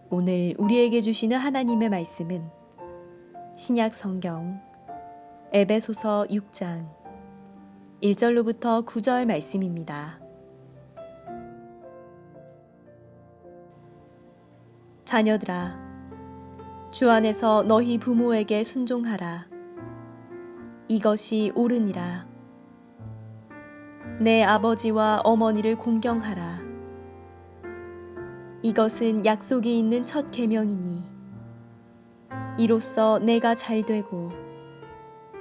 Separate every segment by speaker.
Speaker 1: 오늘 우리에게 주시는 하나님의 말씀은 신약 성경 에베소서 6장 1절로부터 9절 말씀입니다. 자녀들아, 주 안에서 너희 부모에게 순종하라. 이것이 옳으니라. 내 아버지와 어머니를 공경하라. 이것은 약속이 있는 첫 계명이니 이로써 내가 잘되고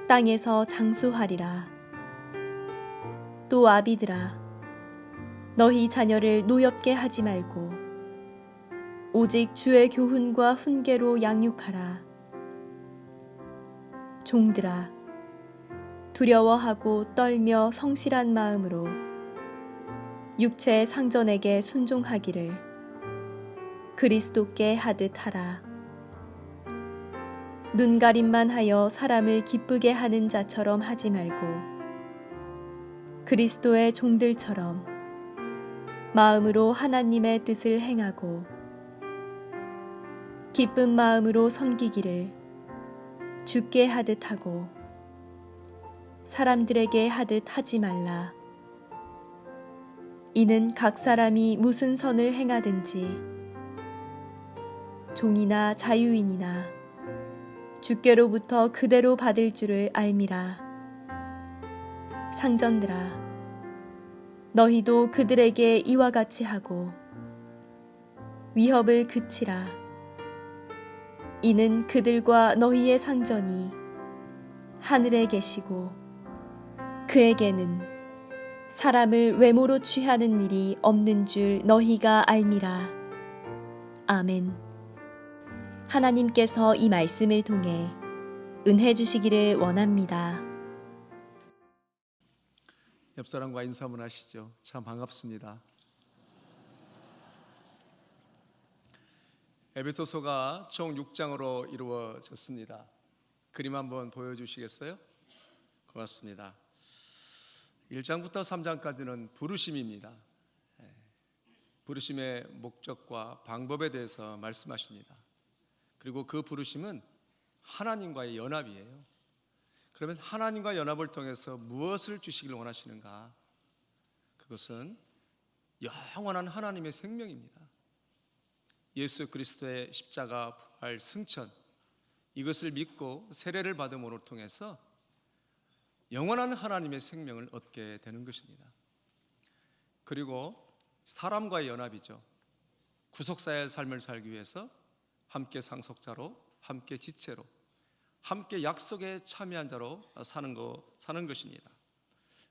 Speaker 1: 땅에서 장수하리라. 또 아비들아, 너희 자녀를 노엽게 하지 말고 오직 주의 교훈과 훈계로 양육하라. 종들아, 두려워하고 떨며 성실한 마음으로 육체의 상전에게 순종하기를 그리스도께 하듯 하라. 눈가림만 하여 사람을 기쁘게 하는 자처럼 하지 말고 그리스도의 종들처럼 마음으로 하나님의 뜻을 행하고 기쁜 마음으로 섬기기를 주께 하듯 하고 사람들에게 하듯 하지 말라. 이는 각 사람이 무슨 선을 행하든지 종이나 자유인이나 주께로부터 그대로 받을 줄을 알미라. 상전들아, 너희도 그들에게 이와 같이 하고 위협을 그치라. 이는 그들과 너희의 상전이 하늘에 계시고 그에게는 사람을 외모로 취하는 일이 없는 줄 너희가 알미라. 아멘. 하나님께서 이 말씀을 통해 은혜 주시기를 원합니다.
Speaker 2: 옆 사람과 인사 한번 하시죠. 참 반갑습니다. 에베소서가 총 6장으로 이루어졌습니다. 그림 한번 보여주시겠어요? 고맙습니다. 1장부터 3장까지는 부르심입니다. 부르심의 목적과 방법에 대해서 말씀하십니다. 그리고 그 부르심은 하나님과의 연합이에요. 그러면 하나님과 연합을 통해서 무엇을 주시길 원하시는가? 그것은 영원한 하나님의 생명입니다. 예수 그리스도의 십자가 부활 승천, 이것을 믿고 세례를 받음으로 통해서 영원한 하나님의 생명을 얻게 되는 것입니다. 그리고 사람과의 연합이죠. 구속사의 삶을 살기 위해서 함께 상속자로, 함께 지체로, 함께 약속에 참여한 자로 사는 것입니다.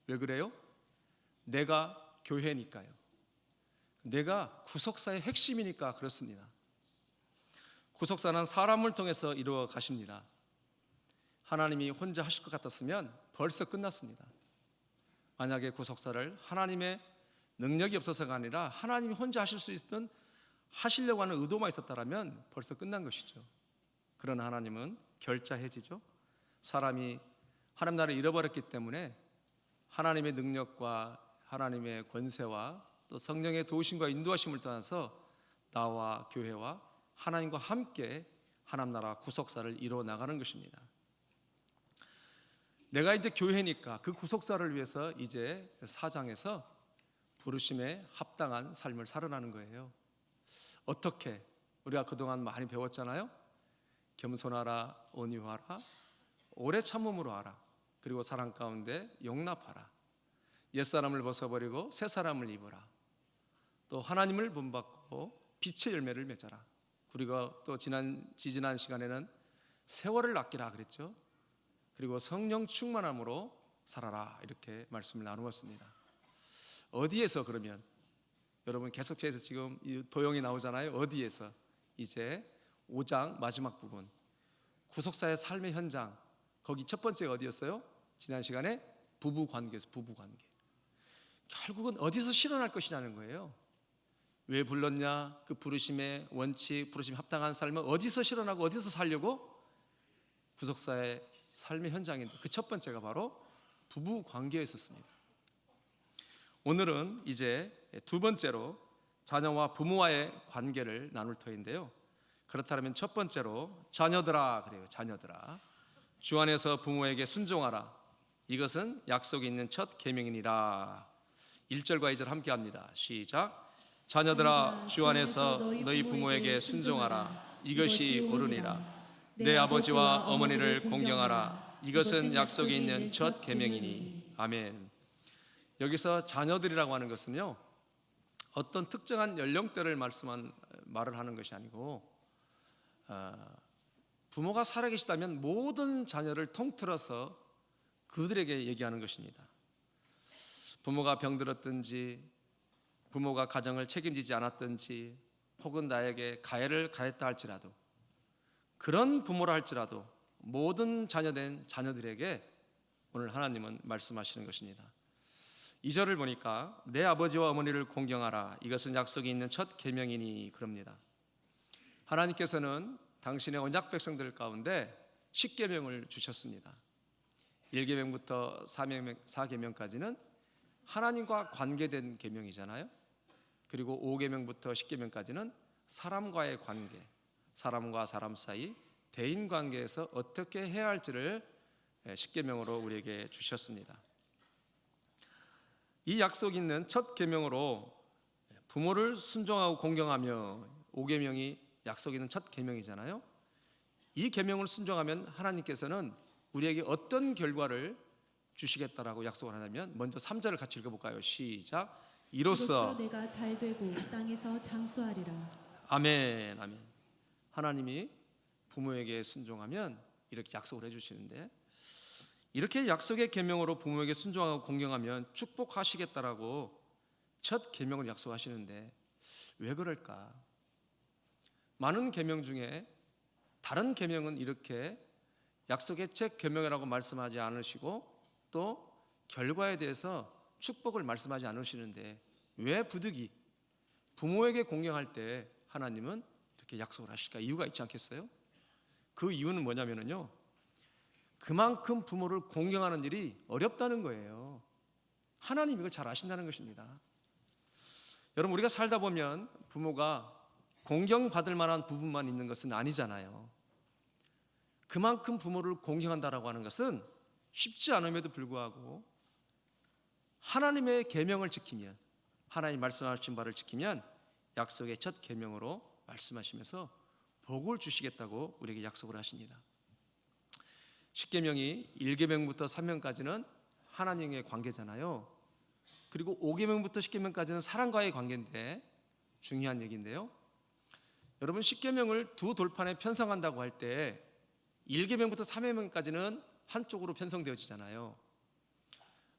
Speaker 2: 왜 그래요? 내가 교회니까요. 내가 구속사의 핵심이니까 그렇습니다. 구속사는 사람을 통해서 이루어 가십니다. 하나님이 혼자 하실 것 같았으면 벌써 끝났습니다. 만약에 구속사를 하나님의 능력이 없어서가 아니라 하나님이 혼자 하실 수 있던 하시려고 하는 의도만 있었다면 벌써 끝난 것이죠. 그러나 하나님은 결자해지죠. 사람이 하나님 나라를 잃어버렸기 때문에 하나님의 능력과 하나님의 권세와 또 성령의 도우심과 인도하심을 따라서 나와 교회와 하나님과 함께 하나님 나라 구속사를 이루어 나가는 것입니다. 내가 이제 교회니까 그 구속사를 위해서 이제 4장에서 부르심에 합당한 삶을 살아나는 거예요. 어떻게? 우리가 그동안 많이 배웠잖아요. 겸손하라, 온유하라, 오래 참음으로 하라, 그리고 사랑 가운데 용납하라, 옛사람을 벗어버리고 새사람을 입어라, 또 하나님을 본받고 빛의 열매를 맺어라, 그리고 또 지지난 시간에는 세월을 아끼라 그랬죠. 그리고 성령 충만함으로 살아라, 이렇게 말씀을 나누었습니다. 어디에서 그러면 여러분 계속해서 지금 이 도형이 나오잖아요. 어디에서? 이제 5장 마지막 부분, 구속사의 삶의 현장, 거기 첫 번째가 어디였어요? 지난 시간에 부부관계에서 부부관계. 결국은 어디서 실현할 것이냐는 거예요. 왜 불렀냐? 그 부르심의 원칙, 부르심에 합당한 삶은 어디서 실현하고 어디서 살려고? 구속사의 삶의 현장인데 그 첫 번째가 바로 부부관계에 있었습니다. 오늘은 이제 두 번째로 자녀와 부모와의 관계를 나눌 터인데요. 그렇다면 첫 번째로 자녀들아 그래요. 자녀들아 주 안에서 부모에게 순종하라. 이것은 약속이 있는 첫 계명이니라. 1절과 2절 함께 합니다. 시작. 자녀들아 주 안에서 너희 부모에게 순종하라. 이것이 옳으니라. 내 아버지와 어머니를 공경하라. 이것은 약속이 있는 첫 계명이니. 아멘. 여기서 자녀들이라고 하는 것은요, 어떤 특정한 연령대를 말을 하는 것이 아니고 부모가 살아계시다면 모든 자녀를 통틀어서 그들에게 얘기하는 것입니다. 부모가 병들었든지 부모가 가정을 책임지지 않았든지 혹은 나에게 가해를 가했다 할지라도 그런 부모라 할지라도 모든 자녀된 자녀들에게 오늘 하나님은 말씀하시는 것입니다. 2절을 보니까 내 아버지와 어머니를 공경하라. 이것은 약속이 있는 첫 계명이니 그럽니다. 하나님께서는 당신의 언약 백성들 가운데 10계명을 주셨습니다. 1계명부터 4계명까지는 하나님과 관계된 계명이잖아요. 그리고 5계명부터 10계명까지는 사람과의 관계, 사람과 사람 사이 대인 관계에서 어떻게 해야 할지를 10계명으로 우리에게 주셨습니다. 이 약속 있는 첫 계명으로 부모를 순종하고 공경하며 5계명이 약속 있는 첫 계명이잖아요. 이 계명을 순종하면 하나님께서는 우리에게 어떤 결과를 주시겠다라고 약속을 하냐면 먼저 3절을 같이 읽어볼까요? 시작. 이로써
Speaker 3: 내가 잘되고 땅에서 장수하리라.
Speaker 2: 아멘. 아멘. 하나님이 부모에게 순종하면 이렇게 약속을 해주시는데 이렇게 약속의 계명으로 부모에게 순종하고 공경하면 축복하시겠다라고 첫 계명을 약속하시는데 왜 그럴까? 많은 계명 중에 다른 계명은 이렇게 약속의 첫 계명이라고 말씀하지 않으시고 또 결과에 대해서 축복을 말씀하지 않으시는데 왜 부득이 부모에게 공경할 때 하나님은 이렇게 약속을 하실까? 이유가 있지 않겠어요? 그 이유는 뭐냐면요, 그만큼 부모를 공경하는 일이 어렵다는 거예요. 하나님 이걸 잘 아신다는 것입니다. 여러분, 우리가 살다 보면 부모가 공경받을 만한 부분만 있는 것은 아니잖아요. 그만큼 부모를 공경한다라고 하는 것은 쉽지 않음에도 불구하고 하나님의 계명을 지키면, 하나님 말씀하신 바를 지키면 약속의 첫 계명으로 말씀하시면서 복을 주시겠다고 우리에게 약속을 하십니다. 10계명이 1계명부터 3명까지는 하나님의 관계잖아요. 그리고 5계명부터 10계명까지는 사람과의 관계인데 중요한 얘기인데요. 여러분, 10계명을 두 돌판에 편성한다고 할 때 1계명부터 3계명까지는 한쪽으로 편성되어지잖아요.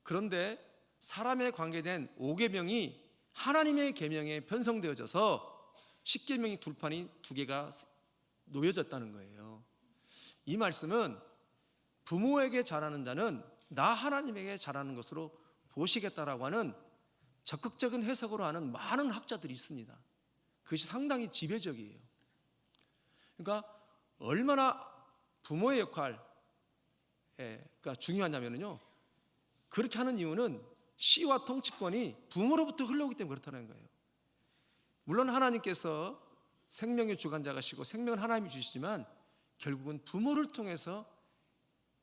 Speaker 2: 그런데 사람에 관계된 5계명이 하나님의 계명에 편성되어져서 10계명이 돌판이 두 개가 놓여졌다는 거예요. 이 말씀은 부모에게 잘하는 자는 나 하나님에게 잘하는 것으로 보시겠다라고 하는 적극적인 해석으로 하는 많은 학자들이 있습니다. 그것이 상당히 지배적이에요. 그러니까 얼마나 부모의 역할가 중요하냐면요, 그렇게 하는 이유는 씨와 통치권이 부모로부터 흘러오기 때문에 그렇다는 거예요. 물론 하나님께서 생명의 주관자가시고 생명은 하나님이 주시지만 결국은 부모를 통해서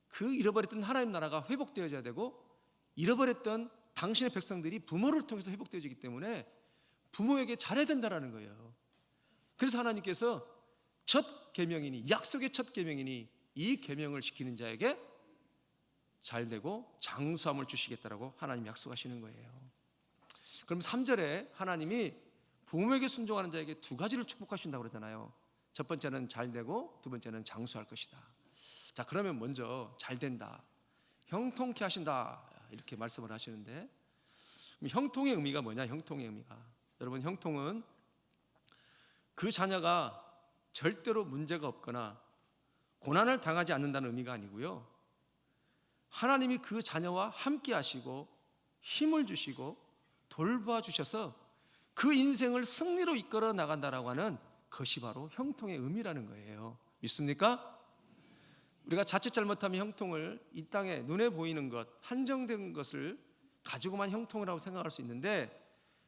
Speaker 2: 그 잃어버렸던 하나님 나라가 회복되어져야 되고 잃어버렸던 당신의 백성들이 부모를 통해서 회복되어지기 때문에 부모에게 잘해야 된다는 거예요. 그래서 하나님께서 첫 계명이니, 약속의 첫 계명이니 이 계명을 지키는 자에게 잘되고 장수함을 주시겠다라고 하나님이 약속하시는 거예요. 그럼 3절에 하나님이 부모에게 순종하는 자에게 두 가지를 축복하신다고 그러잖아요. 첫 번째는 잘되고 두 번째는 장수할 것이다. 자, 그러면 먼저 잘된다, 형통케 하신다 이렇게 말씀을 하시는데, 형통의 의미가 뭐냐? 형통의 의미가, 여러분, 형통은 그 자녀가 절대로 문제가 없거나 고난을 당하지 않는다는 의미가 아니고요, 하나님이 그 자녀와 함께 하시고 힘을 주시고 돌봐주셔서 그 인생을 승리로 이끌어 나간다라고 하는 것이 바로 형통의 의미라는 거예요. 믿습니까? 우리가 자칫 잘못하면 형통을 이 땅에 눈에 보이는 것, 한정된 것을 가지고만 형통이라고 생각할 수 있는데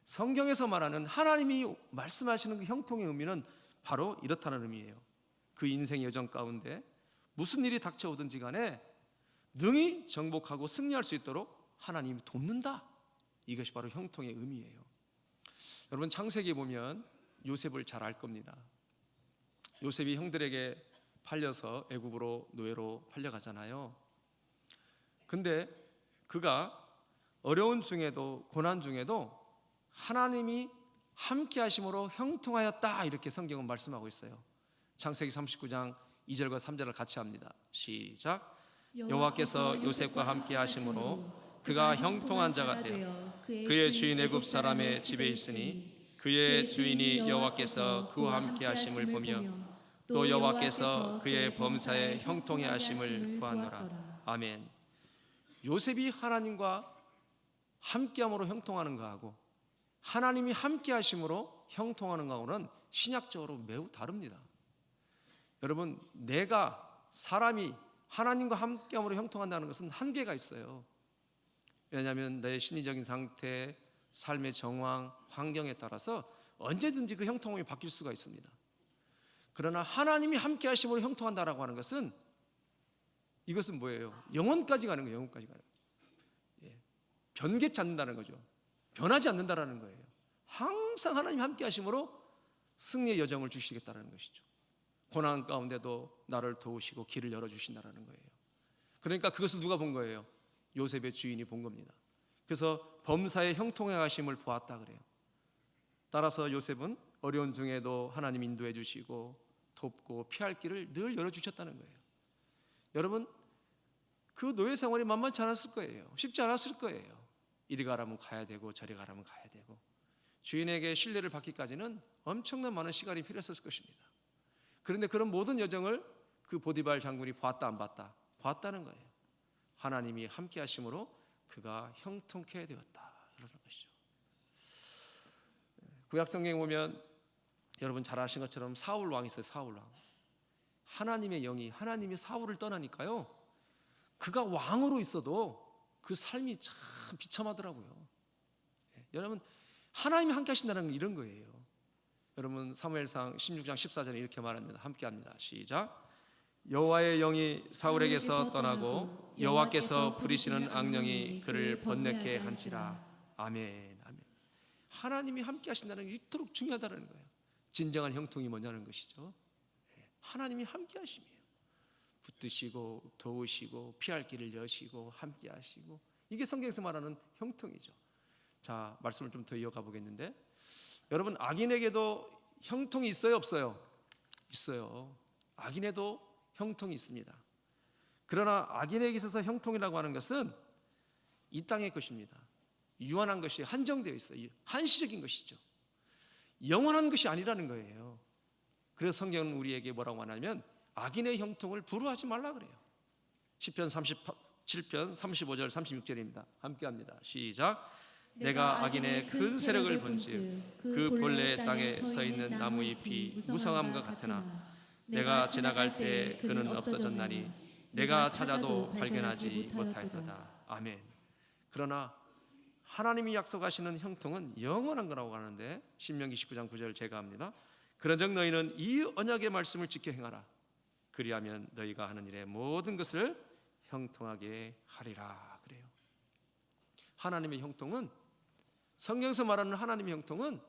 Speaker 2: 성경에서 말하는 하나님이 말씀하시는 그 형통의 의미는 바로 이렇다는 의미예요. 그 인생의 여정 가운데 무슨 일이 닥쳐오든지 간에 능히 정복하고 승리할 수 있도록 하나님이 돕는다. 이것이 바로 형통의 의미예요. 여러분 창세기에 보면 요셉을 잘 알 겁니다. 요셉이 형들에게 팔려서 애굽으로 노예로 팔려가잖아요. 근데 그가 어려운 중에도 고난 중에도 하나님이 함께 하심으로 형통하였다, 이렇게 성경은 말씀하고 있어요. 창세기 39장 2절과 3절을 같이 합니다. 시작. 여호와께서 요셉과 함께 하심으로 그가 형통한 자가 되어 그의 주인 애굽 사람의 집에 있으니 그의 주인이 여호와께서 그와 함께 하심을 보며 또 여호와께서 그의 범사에 형통해 하심을 보았노라. 아멘. 요셉이 하나님과 함께함으로 형통하는 거하고 하나님이 함께 하심으로 형통하는 거하고는 신약적으로 매우 다릅니다. 여러분, 사람이 하나님과 함께함으로 형통한다는 것은 한계가 있어요. 왜냐하면 내 심리적인 상태, 삶의 정황, 환경에 따라서 언제든지 그 형통함이 바뀔 수가 있습니다. 그러나 하나님이 함께 하심으로 형통한다라고 하는 것은, 이것은 뭐예요? 영원까지 가는 거예요. 영원까지 가는 거예요. 변개치 않는다는 거죠. 변하지 않는다라는 거예요. 항상 하나님 함께 하심으로 승리의 여정을 주시겠다는 것이죠. 고난 가운데도 나를 도우시고 길을 열어주신다는 거예요. 그러니까 그것을 누가 본 거예요? 요셉의 주인이 본 겁니다. 그래서 범사의 형통해 가심을 보았다 그래요. 따라서 요셉은 어려운 중에도 하나님 인도해 주시고 돕고 피할 길을 늘 열어주셨다는 거예요. 여러분, 그 노예 생활이 만만치 않았을 거예요. 쉽지 않았을 거예요. 이리 가라면 가야 되고 저리 가라면 가야 되고 주인에게 신뢰를 받기까지는 엄청난 많은 시간이 필요했을 것입니다. 그런데 그런 모든 여정을 그 보디발 장군이 봤다 안 봤다? 봤다는 거예요. 하나님이 함께 하심으로 그가 형통케 되었다, 이러는 것이죠. 구약 성경에 보면 여러분 잘 아시는 것처럼 사울 왕이 있어요. 사울 왕. 하나님의 영이, 하나님이 사울을 떠나니까요, 그가 왕으로 있어도 그 삶이 참 비참하더라고요. 여러분, 하나님이 함께 하신다는 건 이런 거예요. 여러분 사무엘상 16장 14절에 이렇게 말합니다. 함께 합니다. 시작. 여호와의 영이 사울에게서 떠나고 여호와께서 부리시는 악령이 그를 번뇌케 한지라. 아멘. 아멘. 하나님이 함께 하신다는 게 이토록 중요하다는 거예요. 진정한 형통이 뭐냐는 것이죠. 하나님이 함께 하심이에요. 붙드시고 도우시고 피할 길을 여시고 함께 하시고, 이게 성경에서 말하는 형통이죠. 자, 말씀을 좀 더 이어가 보겠는데, 여러분 악인에게도 형통이 있어요, 없어요? 있어요. 악인에도 형통이 있습니다. 그러나 악인에게 있어서 형통이라고 하는 것은 이 땅의 것입니다. 유한한 것이 한정되어 있어요. 한시적인 것이죠. 영원한 것이 아니라는 거예요. 그래서 성경은 우리에게 뭐라고 하냐면 악인의 형통을 부러워하지 말라 그래요. 시편 37편 35절 36절입니다. 함께 합니다. 시작. 내가 악인의 큰 세력을 본즉 그 본래 땅에 서 있는 나무 잎이 무성함과 같으나 내가 지나갈 때 그는 없어졌나니 내가 찾아도 발견하지 못하였도다. 아멘. 그러나 하나님이 약속하시는 형통은 영원한 거라고 하는데 신명기 19장 9절 제가 합니다. 그런즉 너희는 이 언약의 말씀을 지켜 행하라. 그리하면 너희가 하는 일의 모든 것을 형통하게 하리라 그래요. 하나님의 형통은, 성경에서 말하는 하나님의 형통은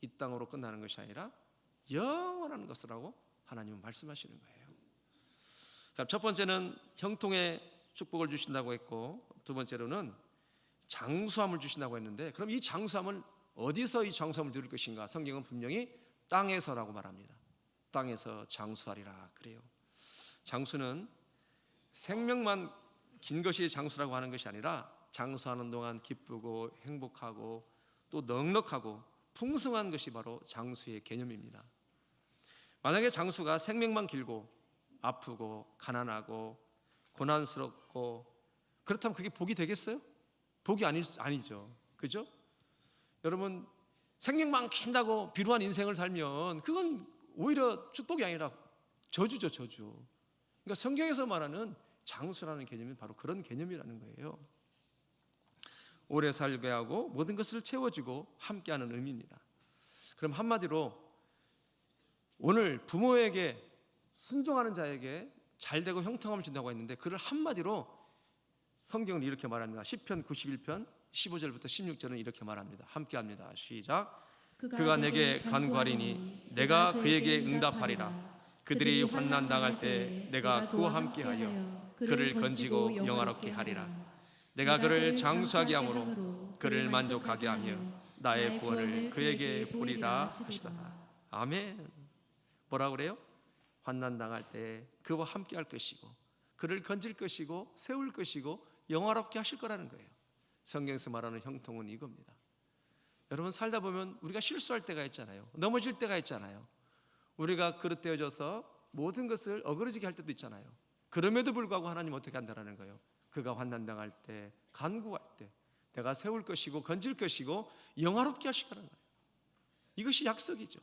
Speaker 2: 이 땅으로 끝나는 것이 아니라 영원한 것이라고 하나님은 말씀하시는 거예요. 그럼 첫 번째는 형통의 축복을 주신다고 했고, 두 번째로는 장수함을 주신다고 했는데, 그럼 이 장수함을 어디서 이 장수함을 누릴 것인가? 성경은 분명히 땅에서라고 말합니다. 땅에서 장수하리라 그래요. 장수는 생명만 긴 것이 장수라고 하는 것이 아니라 장수하는 동안 기쁘고 행복하고 또 넉넉하고 풍성한 것이 바로 장수의 개념입니다. 만약에 장수가 생명만 길고 아프고 가난하고 고난스럽고 그렇다면 그게 복이 되겠어요? 복이 아니죠. 그죠? 여러분, 생명만 긴다고 비루한 인생을 살면 그건 오히려 축복이 아니라 저주죠, 저주. 그러니까 성경에서 말하는 장수라는 개념이 바로 그런 개념이라는 거예요. 오래 살게 하고 모든 것을 채워주고 함께하는 의미입니다. 그럼 한마디로 오늘 부모에게 순종하는 자에게 잘되고 형통함을 준다고 했는데, 그를 한마디로 성경은 이렇게 말합니다. 시편 91편 15절부터 16절은 이렇게 말합니다. 함께 합니다. 시작. 그가 내게 간구하리니 내가 그에게 응답하리라. 그들이 환난 당할 때 내가 그와 함께하여 그를 건지고 영화롭게 하리라. 내가 그를 장수하게 함으로 그를 만족하게 하며 나의 구원을 그에게 보리라 하시도다. 아멘. 뭐라 그래요? 환난 당할 때 그와 함께할 것이고 그를 건질 것이고 세울 것이고 영화롭게 하실 거라는 거예요. 성경에서 말하는 형통은 이겁니다. 여러분, 살다 보면 우리가 실수할 때가 있잖아요. 넘어질 때가 있잖아요. 우리가 그릇되어져서 모든 것을 어그러지게 할 때도 있잖아요. 그럼에도 불구하고 하나님 어떻게 한다라는 거예요? 그가 환난당할 때, 간구할 때 내가 세울 것이고 건질 것이고 영화롭게 하실 거라는 거예요. 이것이 약속이죠.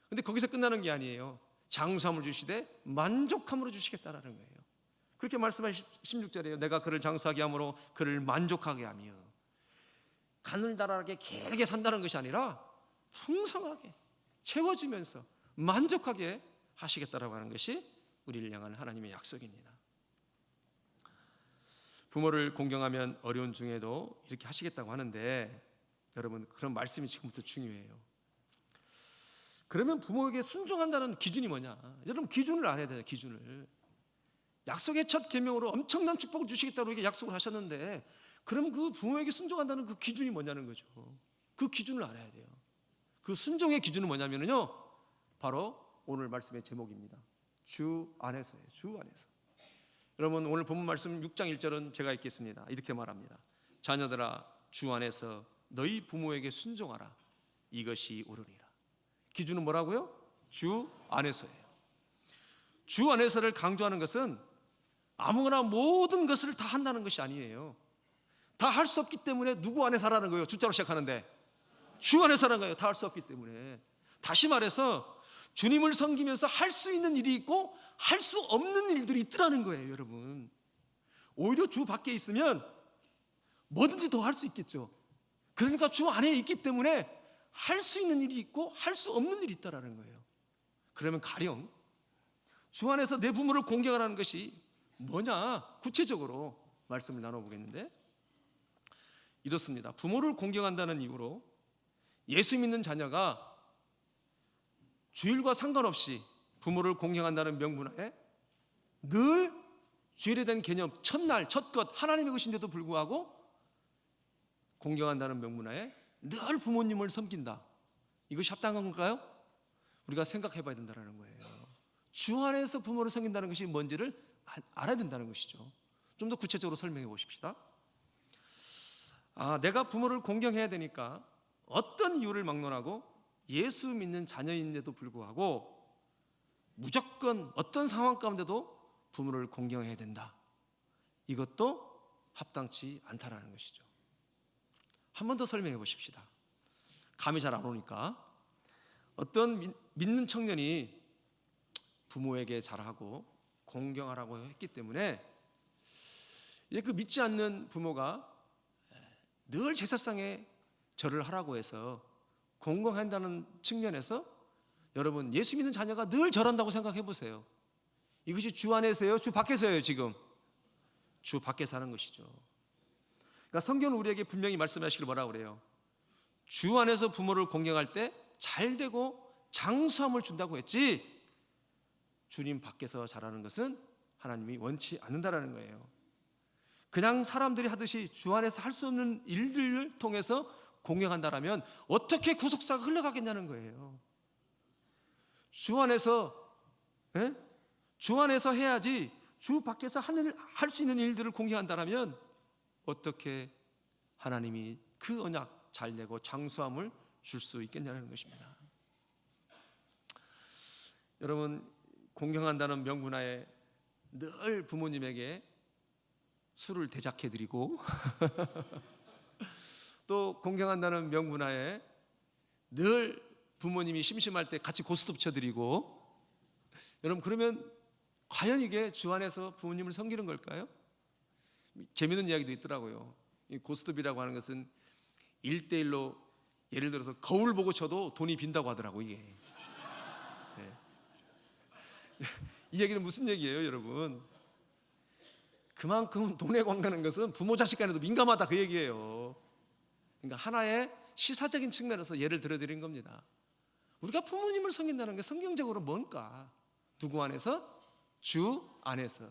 Speaker 2: 근데 거기서 끝나는 게 아니에요. 장수함을 주시되 만족함으로 주시겠다라는 거예요. 그렇게 말씀하신 16절이에요. 내가 그를 장수하게 함으로 그를 만족하게 하며. 가늘다랗게 길게 산다는 것이 아니라 풍성하게 채워지면서 만족하게 하시겠다라고 하는 것이 우리를 향한 하나님의 약속입니다. 부모를 공경하면 어려운 중에도 이렇게 하시겠다고 하는데, 여러분, 그런 말씀이 지금부터 중요해요. 그러면 부모에게 순종한다는 기준이 뭐냐? 여러분, 기준을 알아야 돼요. 기준을. 약속의 첫 계명으로 엄청난 축복을 주시겠다고 이렇게 약속을 하셨는데, 그럼 그 부모에게 순종한다는 그 기준이 뭐냐는 거죠. 그 기준을 알아야 돼요. 그 순종의 기준은 뭐냐면요, 바로 오늘 말씀의 제목입니다. 주 안에서예요. 주 안에서. 여러분, 오늘 본문 말씀 6장 1절은 제가 읽겠습니다. 이렇게 말합니다. 자녀들아, 주 안에서 너희 부모에게 순종하라. 이것이 옳으니라. 기준은 뭐라고요? 주 안에서예요. 주 안에서를 강조하는 것은 아무거나 모든 것을 다 한다는 것이 아니에요. 다 할 수 없기 때문에 누구 안에 사라는 거예요? 주자로 시작하는데 주 안에 사라는 거예요. 다 할 수 없기 때문에. 다시 말해서 주님을 섬기면서 할 수 있는 일이 있고 할 수 없는 일들이 있더라는 거예요, 여러분. 오히려 주 밖에 있으면 뭐든지 더 할 수 있겠죠. 그러니까 주 안에 있기 때문에 할 수 있는 일이 있고 할 수 없는 일이 있다라는 거예요. 그러면 가령 주 안에서 내 부모를 공경하라는 것이 뭐냐? 구체적으로 말씀을 나눠보겠는데, 이렇습니다. 부모를 공경한다는 이유로 예수 믿는 자녀가 주일과 상관없이 부모를 공경한다는 명분하에 늘 주일에 대한 개념, 첫날, 첫것 하나님의 것인데도 불구하고 공경한다는 명분하에 늘 부모님을 섬긴다. 이것이 합당한 걸까요? 우리가 생각해 봐야 된다는 거예요. 주 안에서 부모를 섬긴다는 것이 뭔지를 알아야 된다는 것이죠. 좀 더 구체적으로 설명해 보십시다. 내가 부모를 공경해야 되니까 어떤 이유를 막론하고 예수 믿는 자녀인데도 불구하고 무조건 어떤 상황 가운데도 부모를 공경해야 된다. 이것도 합당치 않다라는 것이죠. 한 번 더 설명해 보십시다. 감이 잘 안 오니까. 어떤 믿는 청년이 부모에게 잘하고 공경하라고 했기 때문에 그 믿지 않는 부모가 늘 제사상에 절을 하라고 해서 공경한다는 측면에서 여러분, 예수 믿는 자녀가 늘 절한다고 생각해 보세요. 이것이 주 안에서요, 주 밖에서요? 지금 주 밖에서 하는 것이죠. 그러니까 성경은 우리에게 분명히 말씀하시길 뭐라고 그래요? 주 안에서 부모를 공경할 때 잘되고 장수함을 준다고 했지, 주님 밖에서 잘하는 것은 하나님이 원치 않는다라는 거예요. 그냥 사람들이 하듯이 주 안에서 할 수 없는 일들을 통해서 공경한다라면 어떻게 구속사가 흘러가겠냐는 거예요. 주 안에서 해야지 주 밖에서 할 수 있는 일들을 공경한다라면 어떻게 하나님이 그 언약 잘되고 장수함을 줄 수 있겠냐는 것입니다. 여러분, 공경한다는 명분하에 늘 부모님에게 술을 대작해드리고 또 공경한다는 명분하에 늘 부모님이 심심할 때 같이 고스톱 쳐드리고, 여러분, 그러면 과연 이게 주 안에서 부모님을 섬기는 걸까요? 재미있는 이야기도 있더라고요. 이 고스톱이라고 하는 것은 1대1로 예를 들어서 거울 보고 쳐도 돈이 빈다고 하더라고요. 이게 이 얘기는 무슨 얘기예요, 여러분? 그만큼 돈에 관계하는 것은 부모 자식 간에도 민감하다 그 얘기예요. 그러니까 하나의 시사적인 측면에서 예를 들어드린 겁니다. 우리가 부모님을 섬긴다는 게 성경적으로 뭔가? 누구 안에서? 주 안에서.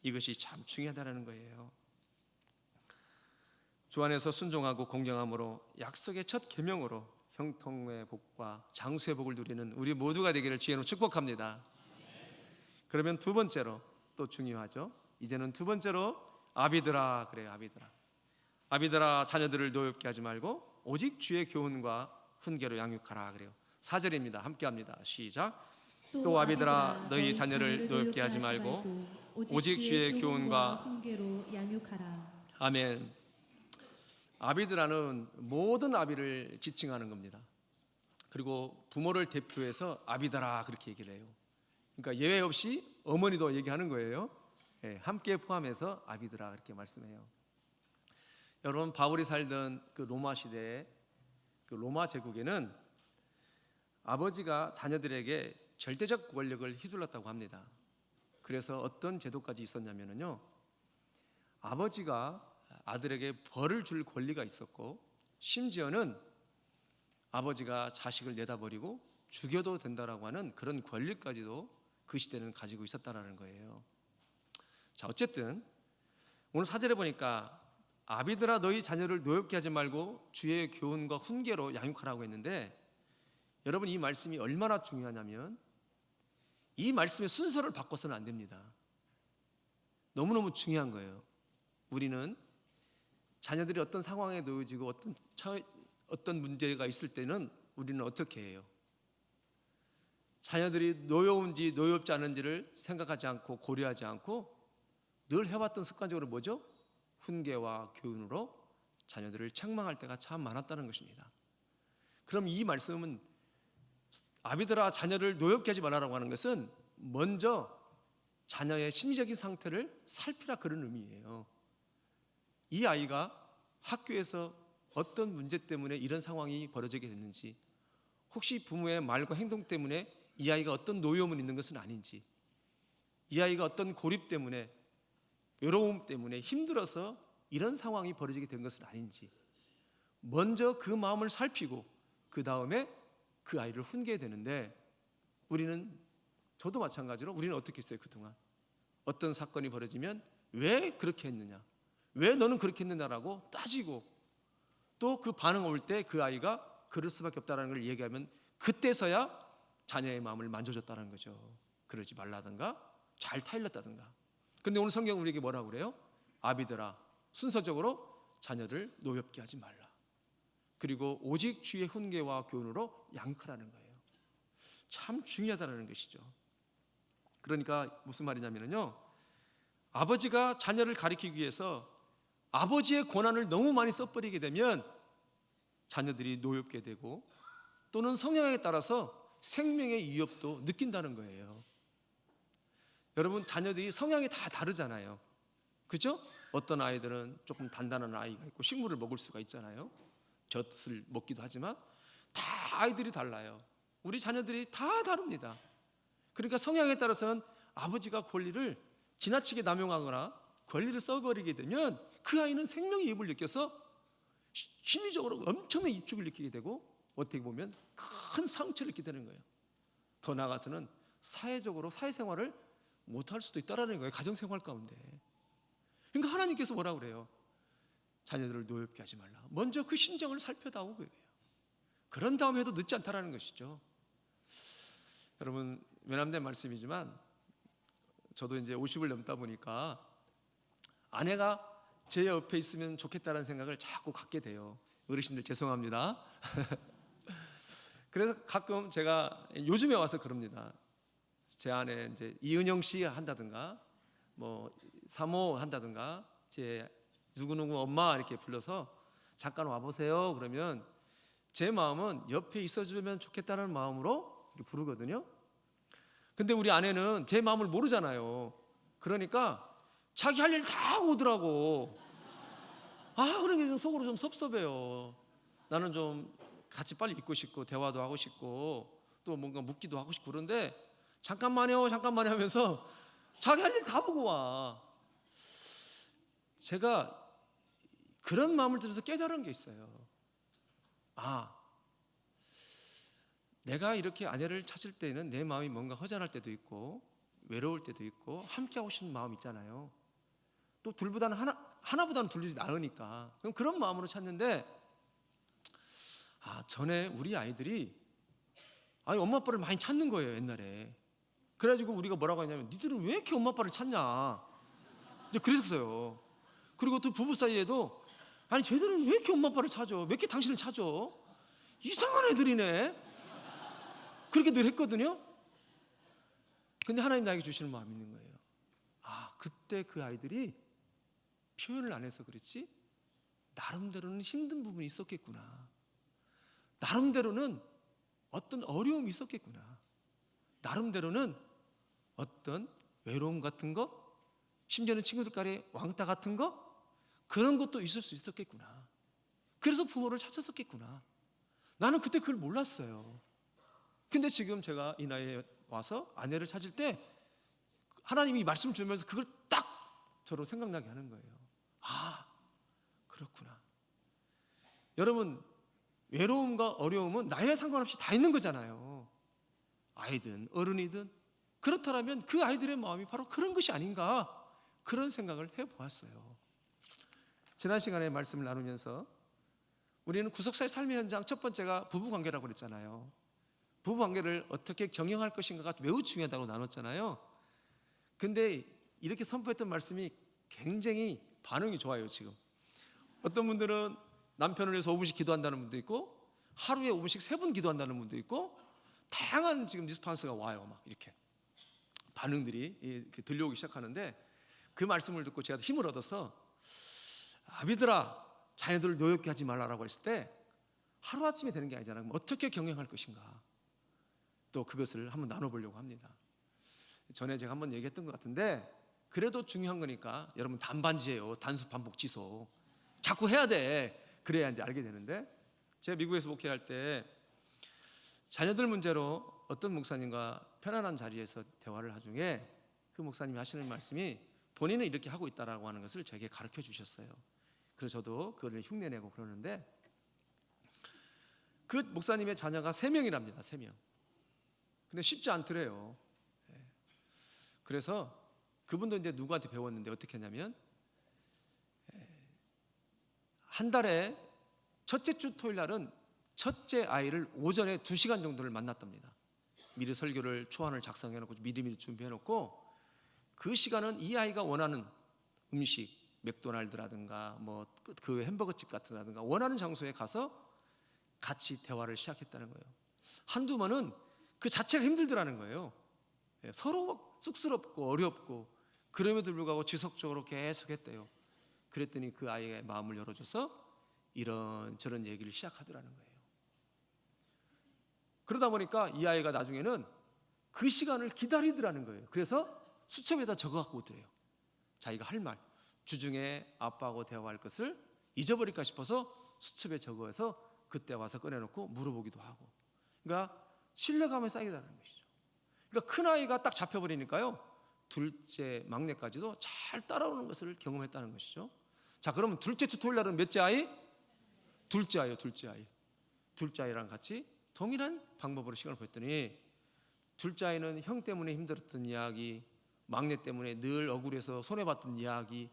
Speaker 2: 이것이 참 중요하다는 거예요. 주 안에서 순종하고 공경함으로 약속의 첫 계명으로 형통의 복과 장수의 복을 누리는 우리 모두가 되기를 주의로 축복합니다. 그러면 두 번째로 또 중요하죠. 이제는 두 번째로 아비들아 그래요. 아비들아 자녀들을 노엽게 하지 말고 오직 주의 교훈과 훈계로 양육하라 그래요. 4절입니다. 함께합니다. 시작. 또 아비들아 너희 자녀를 노엽게 하지 말고 오직 주의 교훈과
Speaker 3: 훈계로 양육하라.
Speaker 2: 아멘. 아비드라는 모든 아비를 지칭하는 겁니다. 그리고 부모를 대표해서 아비다라 그렇게 얘기를 해요. 그러니까 예외 없이 어머니도 얘기하는 거예요. 예, 함께 포함해서 아비드라 그렇게 말씀해요. 여러분 바울이 살던 그 로마 시대에 그 로마 제국에는 아버지가 자녀들에게 절대적 권력을 휘둘렀다고 합니다. 그래서 어떤 제도까지 있었냐면요, 아버지가 아들에게 벌을 줄 권리가 있었고, 심지어는 아버지가 자식을 내다버리고 죽여도 된다라고 하는 그런 권리까지도 그 시대는 가지고 있었다라는 거예요. 자, 어쨌든 오늘 4절에 보니까 아비들아 너희 자녀를 노엽게 하지 말고 주의 교훈과 훈계로 양육하라고 했는데, 여러분 이 말씀이 얼마나 중요하냐면 이 말씀의 순서를 바꿔서는 안 됩니다. 너무너무 중요한 거예요. 우리는 자녀들이 어떤 상황에 놓여지고 어떤 문제가 있을 때는 우리는 어떻게 해요? 자녀들이 노여운지 노엽지 않은지를 생각하지 않고 고려하지 않고 늘 해왔던 습관적으로 뭐죠? 훈계와 교훈으로 자녀들을 책망할 때가 참 많았다는 것입니다. 그럼 이 말씀은 아비들아 자녀를 노엽게 하지 말라고 하는 것은 먼저 자녀의 심리적인 상태를 살피라 그런 의미예요. 이 아이가 학교에서 어떤 문제 때문에 이런 상황이 벌어지게 됐는지, 혹시 부모의 말과 행동 때문에 이 아이가 어떤 노여움이 있는 것은 아닌지, 이 아이가 어떤 고립 때문에 외로움 때문에 힘들어서 이런 상황이 벌어지게 된 것은 아닌지 먼저 그 마음을 살피고 그 다음에 그 아이를 훈계해야 되는데, 우리는 저도 마찬가지로 우리는 어떻게 했어요? 그동안 어떤 사건이 벌어지면 왜 그렇게 했느냐, 왜 너는 그렇게 했느냐라고 따지고, 또 그 반응 올 때 그 아이가 그럴 수밖에 없다는 걸 얘기하면 그때서야 자녀의 마음을 만져줬다는 거죠. 그러지 말라든가 잘 타일렀다든가. 그런데 오늘 성경 우리에게 뭐라고 그래요? 아비들아 순서적으로 자녀를 노엽게 하지 말라. 그리고 오직 주의 훈계와 교훈으로 양육하라는 거예요. 참 중요하다는 것이죠. 그러니까 무슨 말이냐면요, 아버지가 자녀를 가리키기 위해서 아버지의 권한을 너무 많이 써버리게 되면 자녀들이 노엽게 되고, 또는 성향에 따라서 생명의 위협도 느낀다는 거예요. 여러분 자녀들이 성향이 다 다르잖아요. 그죠? 어떤 아이들은 조금 단단한 아이가 있고 식물을 먹을 수가 있잖아요. 젖을 먹기도 하지만 다 아이들이 달라요. 우리 자녀들이 다 다릅니다. 그러니까 성향에 따라서는 아버지가 권리를 지나치게 남용하거나 권리를 써버리게 되면 그 아이는 생명의 위협을 느껴서 심리적으로 엄청난 위축을 느끼게 되고 어떻게 보면 큰 상처를 입게 되는 거예요. 더 나아가서는 사회적으로 사회생활을 못할 수도 있다는 거예요. 가정생활 가운데. 그러니까 하나님께서 뭐라고 그래요? 자녀들을 노엽게 하지 말라. 먼저 그 심정을 살펴다오 그래요. 그런 다음에 해도 늦지 않다라는 것이죠. 여러분 외람된 말씀이지만 저도 이제 50을 넘다 보니까 아내가 제 옆에 있으면 좋겠다는 생각을 자꾸 갖게 돼요. 어르신들 죄송합니다. 그래서 가끔 제가 요즘에 와서 그럽니다. 제 아내 이제 이은영 씨 한다든가 뭐 사모 한다든가 제 누구누구 엄마 이렇게 불러서 잠깐 와보세요 그러면 제 마음은 옆에 있어주면 좋겠다는 마음으로 이렇게 부르거든요. 근데 우리 아내는 제 마음을 모르잖아요. 그러니까 자기 할 일 다 오더라고. 그런 게 좀 속으로 좀 섭섭해요. 나는 좀 같이 빨리 있고 싶고 대화도 하고 싶고 또 뭔가 묻기도 하고 싶고 그런데 잠깐만요 하면서 자기 할 일 다 보고 와. 제가 그런 마음을 들어서 깨달은 게 있어요. 내가 이렇게 아내를 찾을 때는 내 마음이 뭔가 허전할 때도 있고 외로울 때도 있고 함께하고 싶은 마음 있잖아요. 또 둘보다는 하나보다는 둘이 나으니까 그럼 그런 마음으로 찾는데 전에 우리 아이들이 엄마 아빠를 많이 찾는 거예요 옛날에. 그래가지고 우리가 뭐라고 했냐면 니들은 왜 이렇게 엄마 아빠를 찾냐 이제 그랬었어요. 그리고 또 부부 사이에도 쟤들은 왜 이렇게 엄마 아빠를 찾아? 왜 이렇게 당신을 찾아? 이상한 애들이네. 그렇게 늘 했거든요. 근데 하나님 나에게 주시는 마음이 있는 거예요. 그때 그 아이들이 표현을 안 해서 그렇지 나름대로는 힘든 부분이 있었겠구나. 나름대로는 어떤 어려움이 있었겠구나. 나름대로는 어떤 외로움 같은 거, 심지어는 친구들 간의 왕따 같은 거, 그런 것도 있을 수 있었겠구나. 그래서 부모를 찾았었겠구나. 나는 그때 그걸 몰랐어요. 근데 지금 제가 이 나이에 와서 아내를 찾을 때 하나님이 말씀 주면서 그걸 딱 저로 생각나게 하는 거예요. 그렇구나. 여러분, 외로움과 어려움은 나이에 상관없이 다 있는 거잖아요. 아이든 어른이든. 그렇다면 그 아이들의 마음이 바로 그런 것이 아닌가, 그런 생각을 해보았어요. 지난 시간에 말씀을 나누면서 우리는 구속사의 삶의 현장 첫 번째가 부부관계라고 그랬잖아요. 부부관계를 어떻게 경영할 것인가가 매우 중요하다고 나눴잖아요. 근데 이렇게 선포했던 말씀이 굉장히 반응이 좋아요. 지금 어떤 분들은 남편을 위해서 5분씩 기도한다는 분도 있고 하루에 5분씩 3분 기도한다는 분도 있고 다양한 지금 리스판스가 와요. 막 이렇게 반응들이 이렇게 들려오기 시작하는데 그 말씀을 듣고 제가 힘을 얻어서 아비들아 자녀들을 노엽게 하지 말라라고 했을 때 하루아침에 되는 게 아니잖아요. 그럼 어떻게 경영할 것인가, 또 그것을 한번 나눠보려고 합니다. 전에 제가 한번 얘기했던 것 같은데 그래도 중요한 거니까 여러분 단반지예요. 단수 반복 지소 자꾸 해야 돼. 그래야 이제 알게 되는데 제가 미국에서 목회할 때 자녀들 문제로 어떤 목사님과 편안한 자리에서 대화를 하중에 그 목사님이 하시는 말씀이 본인은 이렇게 하고 있다라고 하는 것을 저에게 가르쳐 주셨어요. 그래서 저도 그걸 흉내내고 그러는데 그 목사님의 자녀가 3명이랍니다. 3명. 근데 쉽지 않더래요. 그래서 그분도 이제 누구한테 배웠는데 어떻게 했냐면 한 달에 첫째 주 토요일 날은 첫째 아이를 오전에 2시간 정도를 만났답니다. 미리 설교를 초안을 작성해 놓고 미리미리 준비해 놓고 그 시간은 이 아이가 원하는 음식, 맥도날드라든가 뭐 그 햄버거집 같은라든가 원하는 장소에 가서 같이 대화를 시작했다는 거예요. 한두 번은 그 자체가 힘들더라는 거예요. 서로 쑥스럽고 어렵고 그럼에도 불구하고 지속적으로 계속 했대요. 그랬더니 그 아이의 마음을 열어줘서 이런저런 얘기를 시작하더라는 거예요. 그러다 보니까 이 아이가 나중에는 그 시간을 기다리더라는 거예요. 그래서 수첩에다 적어갖고 오더래요. 자기가 할 말, 주중에 아빠하고 대화할 것을 잊어버릴까 싶어서 수첩에 적어서 그때 와서 꺼내놓고 물어보기도 하고. 그러니까 신뢰감이 쌓이다는 것이죠. 그러니까 큰 아이가 딱 잡혀버리니까요, 둘째, 막내까지도 잘 따라오는 것을 경험했다는 것이죠. 자, 그러면 둘째 주 토요일 날은 몇째 아이? 둘째 아이요, 둘째 아이. 둘째 아이랑 같이 동일한 방법으로 시간을 보냈더니 둘째 아이는 형 때문에 힘들었던 이야기, 막내 때문에 늘 억울해서 손해봤던 이야기,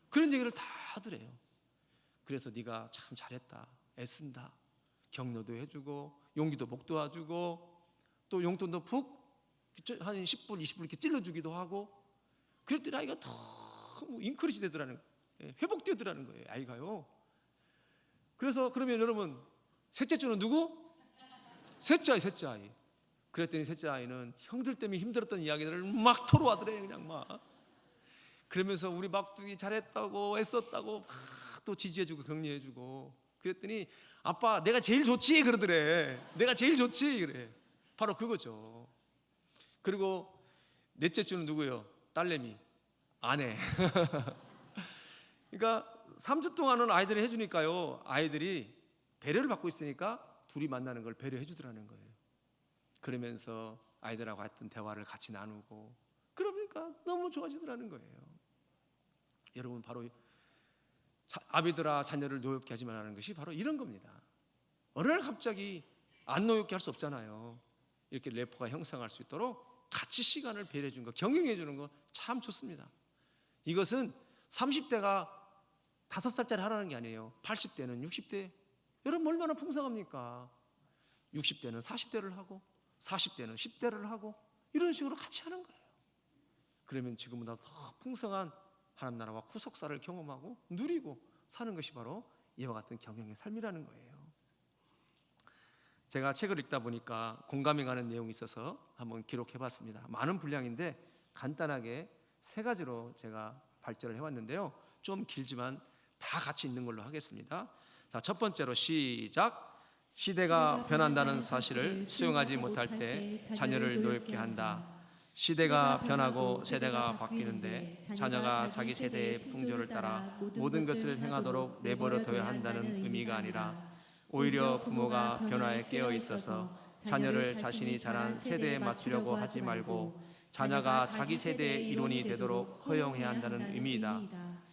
Speaker 2: 그런 얘기를 다 하더래요. 그래서 네가 참 잘했다, 애쓴다, 격려도 해주고 용기도 목 도와주고 또 용돈도 푹 한 10불, 20불 이렇게 찔러주기도 하고 그랬더니 아이가 너무 인크리시 되더라는 거예요. 회복되더라는 거예요, 아이가요. 그래서 그러면 여러분 셋째 주는 누구? 셋째 아이, 셋째 아이. 그랬더니 셋째 아이는 형들 때문에 힘들었던 이야기들을 막 토로하더래요. 그냥 막 그러면서 우리 막둥이 잘했다고 애썼다고 막 또 지지해주고 격려해주고 그랬더니 아빠 내가 제일 좋지 그러더래. 내가 제일 좋지 그래. 바로 그거죠. 그리고 넷째 주는 누구예요? 딸내미, 아내. 그러니까 3주 동안은 아이들이 해주니까요, 아이들이 배려를 받고 있으니까 둘이 만나는 걸 배려해 주더라는 거예요. 그러면서 아이들하고 했던 대화를 같이 나누고 그러니까 너무 좋아지더라는 거예요. 여러분, 바로 아비들아 자녀를 노엽게 하지 말라는 것이 바로 이런 겁니다. 어느 날 갑자기 안 노엽게 할 수 없잖아요. 이렇게 래퍼가 형성할 수 있도록 같이 시간을 배려해 주는 거, 경영해 주는 거 참 좋습니다. 이것은 30대가 5살짜리 하라는 게 아니에요. 80대는 60대, 여러분 얼마나 풍성합니까? 60대는 40대를 하고 40대는 10대를 하고 이런 식으로 같이 하는 거예요. 그러면 지금보다 더 풍성한 하나님 나라와 구속사를 경험하고 누리고 사는 것이 바로 이와 같은 경영의 삶이라는 거예요. 제가 책을 읽다 보니까 공감이 가는 내용이 있어서 한번 기록해 봤습니다. 많은 분량인데 간단하게 3가지로 제가 발제를 해왔는데요. 좀 길지만 다 같이 읽는 걸로 하겠습니다. 자, 첫 번째로 시작. 시대가 변한다는 사실을 수용하지 못할 때 자녀를 노엽게 한다. 시대가 변하고 세대가 바뀌는데 자녀가 자기 세대의 풍조를 따라 모든 것을 행하도록 내버려둬야 한다는 의미가 아니라 오히려 부모가 변화에 깨어 있어서 자녀를 자신이 자란 세대에 맞추려고 하지 말고 자녀가 자기 세대의 이론이 되도록 허용해야 한다는 의미이다.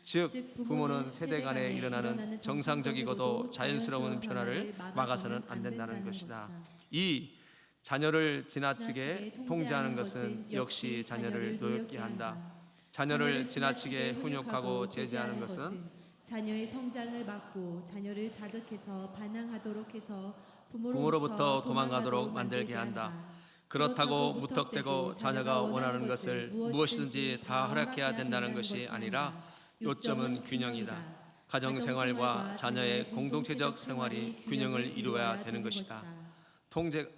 Speaker 2: 즉 부모는 세대 간에 일어나는 정상적이고도 자연스러운 변화를 막아서는 안 된다는 것이다. 2. 자녀를 지나치게 통제하는 것은 역시 자녀를 노엽게 한다. 자녀를 지나치게 훈육하고 제재하는 것은
Speaker 3: 자녀의 성장을 막고 자녀를 자극해서 반항하도록 해서
Speaker 2: 부모로부터 도망가도록 만들게 한다. 그렇다고 무턱대고 자녀가 원하는 것을 무엇이든지 다 허락해야 된다는 것이 아니라 요점은 균형이다. 가정생활과 자녀의 공동체적 생활이 균형을 이루어야 되는 것이다.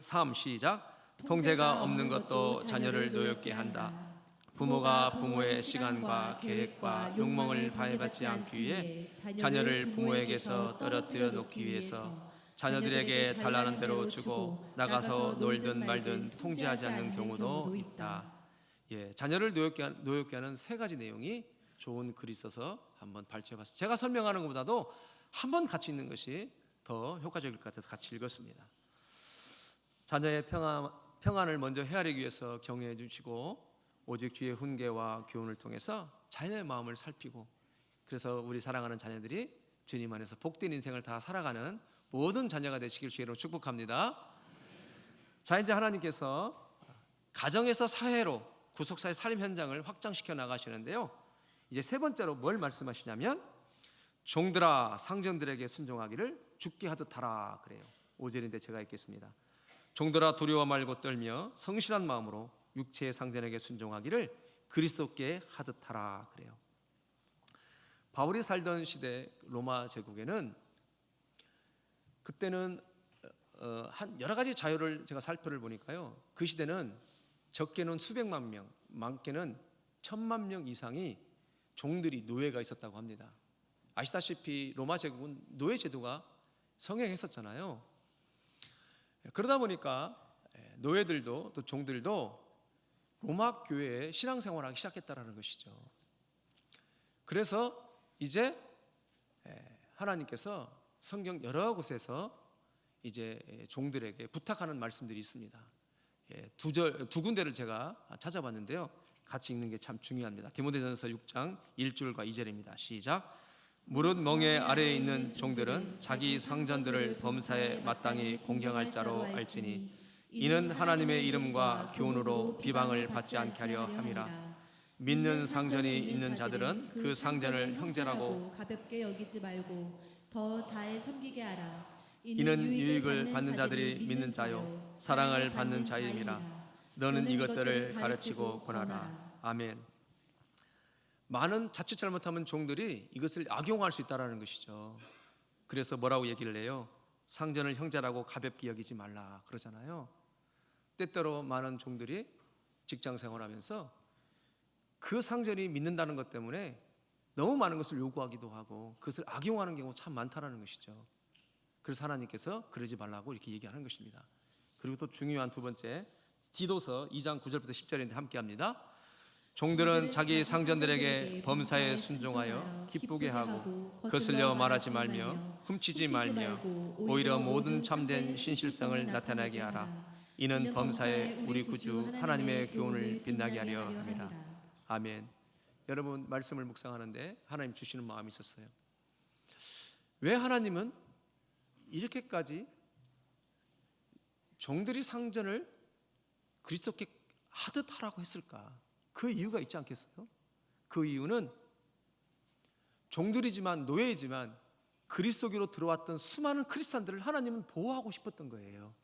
Speaker 2: 3. 시작. 통제가 없는 것도 자녀를 노엽게 한다. 부모가 부모의 시간과 계획과 욕망을 방해받지 않기 위해 자녀를 부모에게서 떨어뜨려 놓기 위해서 자녀들에게 달라는 대로 주고 나가서 놀든 말든 통제하지 않는 경우도 있다. 자녀를 노엽게 하는 3가지 내용이 좋은 글이 있어서 한번 발췌해봤습니다. 제가 설명하는 것보다도 한번 같이 읽는 것이 더 효과적일 것 같아서 같이 읽었습니다. 자녀의 평안을 먼저 헤아리기 위해서 경외해 주시고 오직 주의 훈계와 교훈을 통해서 자녀의 마음을 살피고 그래서 우리 사랑하는 자녀들이 주님 안에서 복된 인생을 다 살아가는 모든 자녀가 되시길 주의로 축복합니다. 자, 이제 하나님께서 가정에서 사회로 구속사의 삶 현장을 확장시켜 나가시는데요. 이제 3번째로 뭘 말씀하시냐면 종들아 상전들에게 순종하기를 죽게 하듯 하라 그래요. 5절인데 제가 읽겠습니다. 종들아 두려워 말고 떨며 성실한 마음으로 육체의 상전에게 순종하기를 그리스도께 하듯 하라 그래요. 바울이 살던 시대 로마 제국에는 그때는 한 여러 가지 자유를 제가 살펴를 보니까요. 그 시대는 적게는 수백만 명, 많게는 1000만 명 이상이 종들이 노예가 있었다고 합니다. 아시다시피 로마 제국은 노예 제도가 성행했었잖아요. 그러다 보니까 노예들도 또 종들도 로마 교회에 신앙생활하기 시작했다라는 것이죠. 그래서 이제 하나님께서 성경 여러 곳에서 이제 종들에게 부탁하는 말씀들이 있습니다. 두 군데를 제가 찾아봤는데요. 같이 읽는 게 참 중요합니다. 디모데전서 6장 1절과 2절입니다. 시작. 무릇 멍에 아래에 있는 종들은 자기 상전들을 범사에 마땅히 공경할 자로 알지니 이는 하나님의 이름과 교훈으로 비방을 받지 않게 하려 함이라. 믿는 상전이 있는 자들은 그 상전을 형제라고
Speaker 3: 가볍게 여기지 말고 더 잘 섬기게 하라.
Speaker 2: 이는 유익을 받는 자들이 믿는 자요 사랑을 받는 자임이라. 너는 이것들을 가르치고 권하라. 아멘. 많은 자칫 잘못하면 종들이 이것을 악용할 수 있다는 것이죠. 그래서 뭐라고 얘기를 해요? 상전을 형제라고 가볍게 여기지 말라 그러잖아요. 때때로 많은 종들이 직장 생활하면서 그 상전이 믿는다는 것 때문에 너무 많은 것을 요구하기도 하고 그것을 악용하는 경우가 참 많다는 것이죠. 그래서 하나님께서 그러지 말라고 이렇게 얘기하는 것입니다. 그리고 또 중요한 2번째 디도서 2장 9절부터 10절인데 함께 합니다. 종들은 자기 상전들에게 범사에 순종하여 기쁘게 하고 거슬려 말하지 말며 훔치지 말며 오히려 모든 참된 신실성을 나타나게 하라. 이는 범사에 우리 구주 하나님의 교훈을 빛나게 하려 함이라. 아멘. 여러분 말씀을 묵상하는데 하나님 주시는 마음이 있었어요. 왜 하나님은 이렇게까지 종들이 상전을 그리스도께 하듯 하라고 했을까? 그 이유가 있지 않겠어요? 그 이유는 종들이지만 노예이지만 그리스도교로 들어왔던 수많은 크리스찬들을 하나님은 보호하고 싶었던 거예요.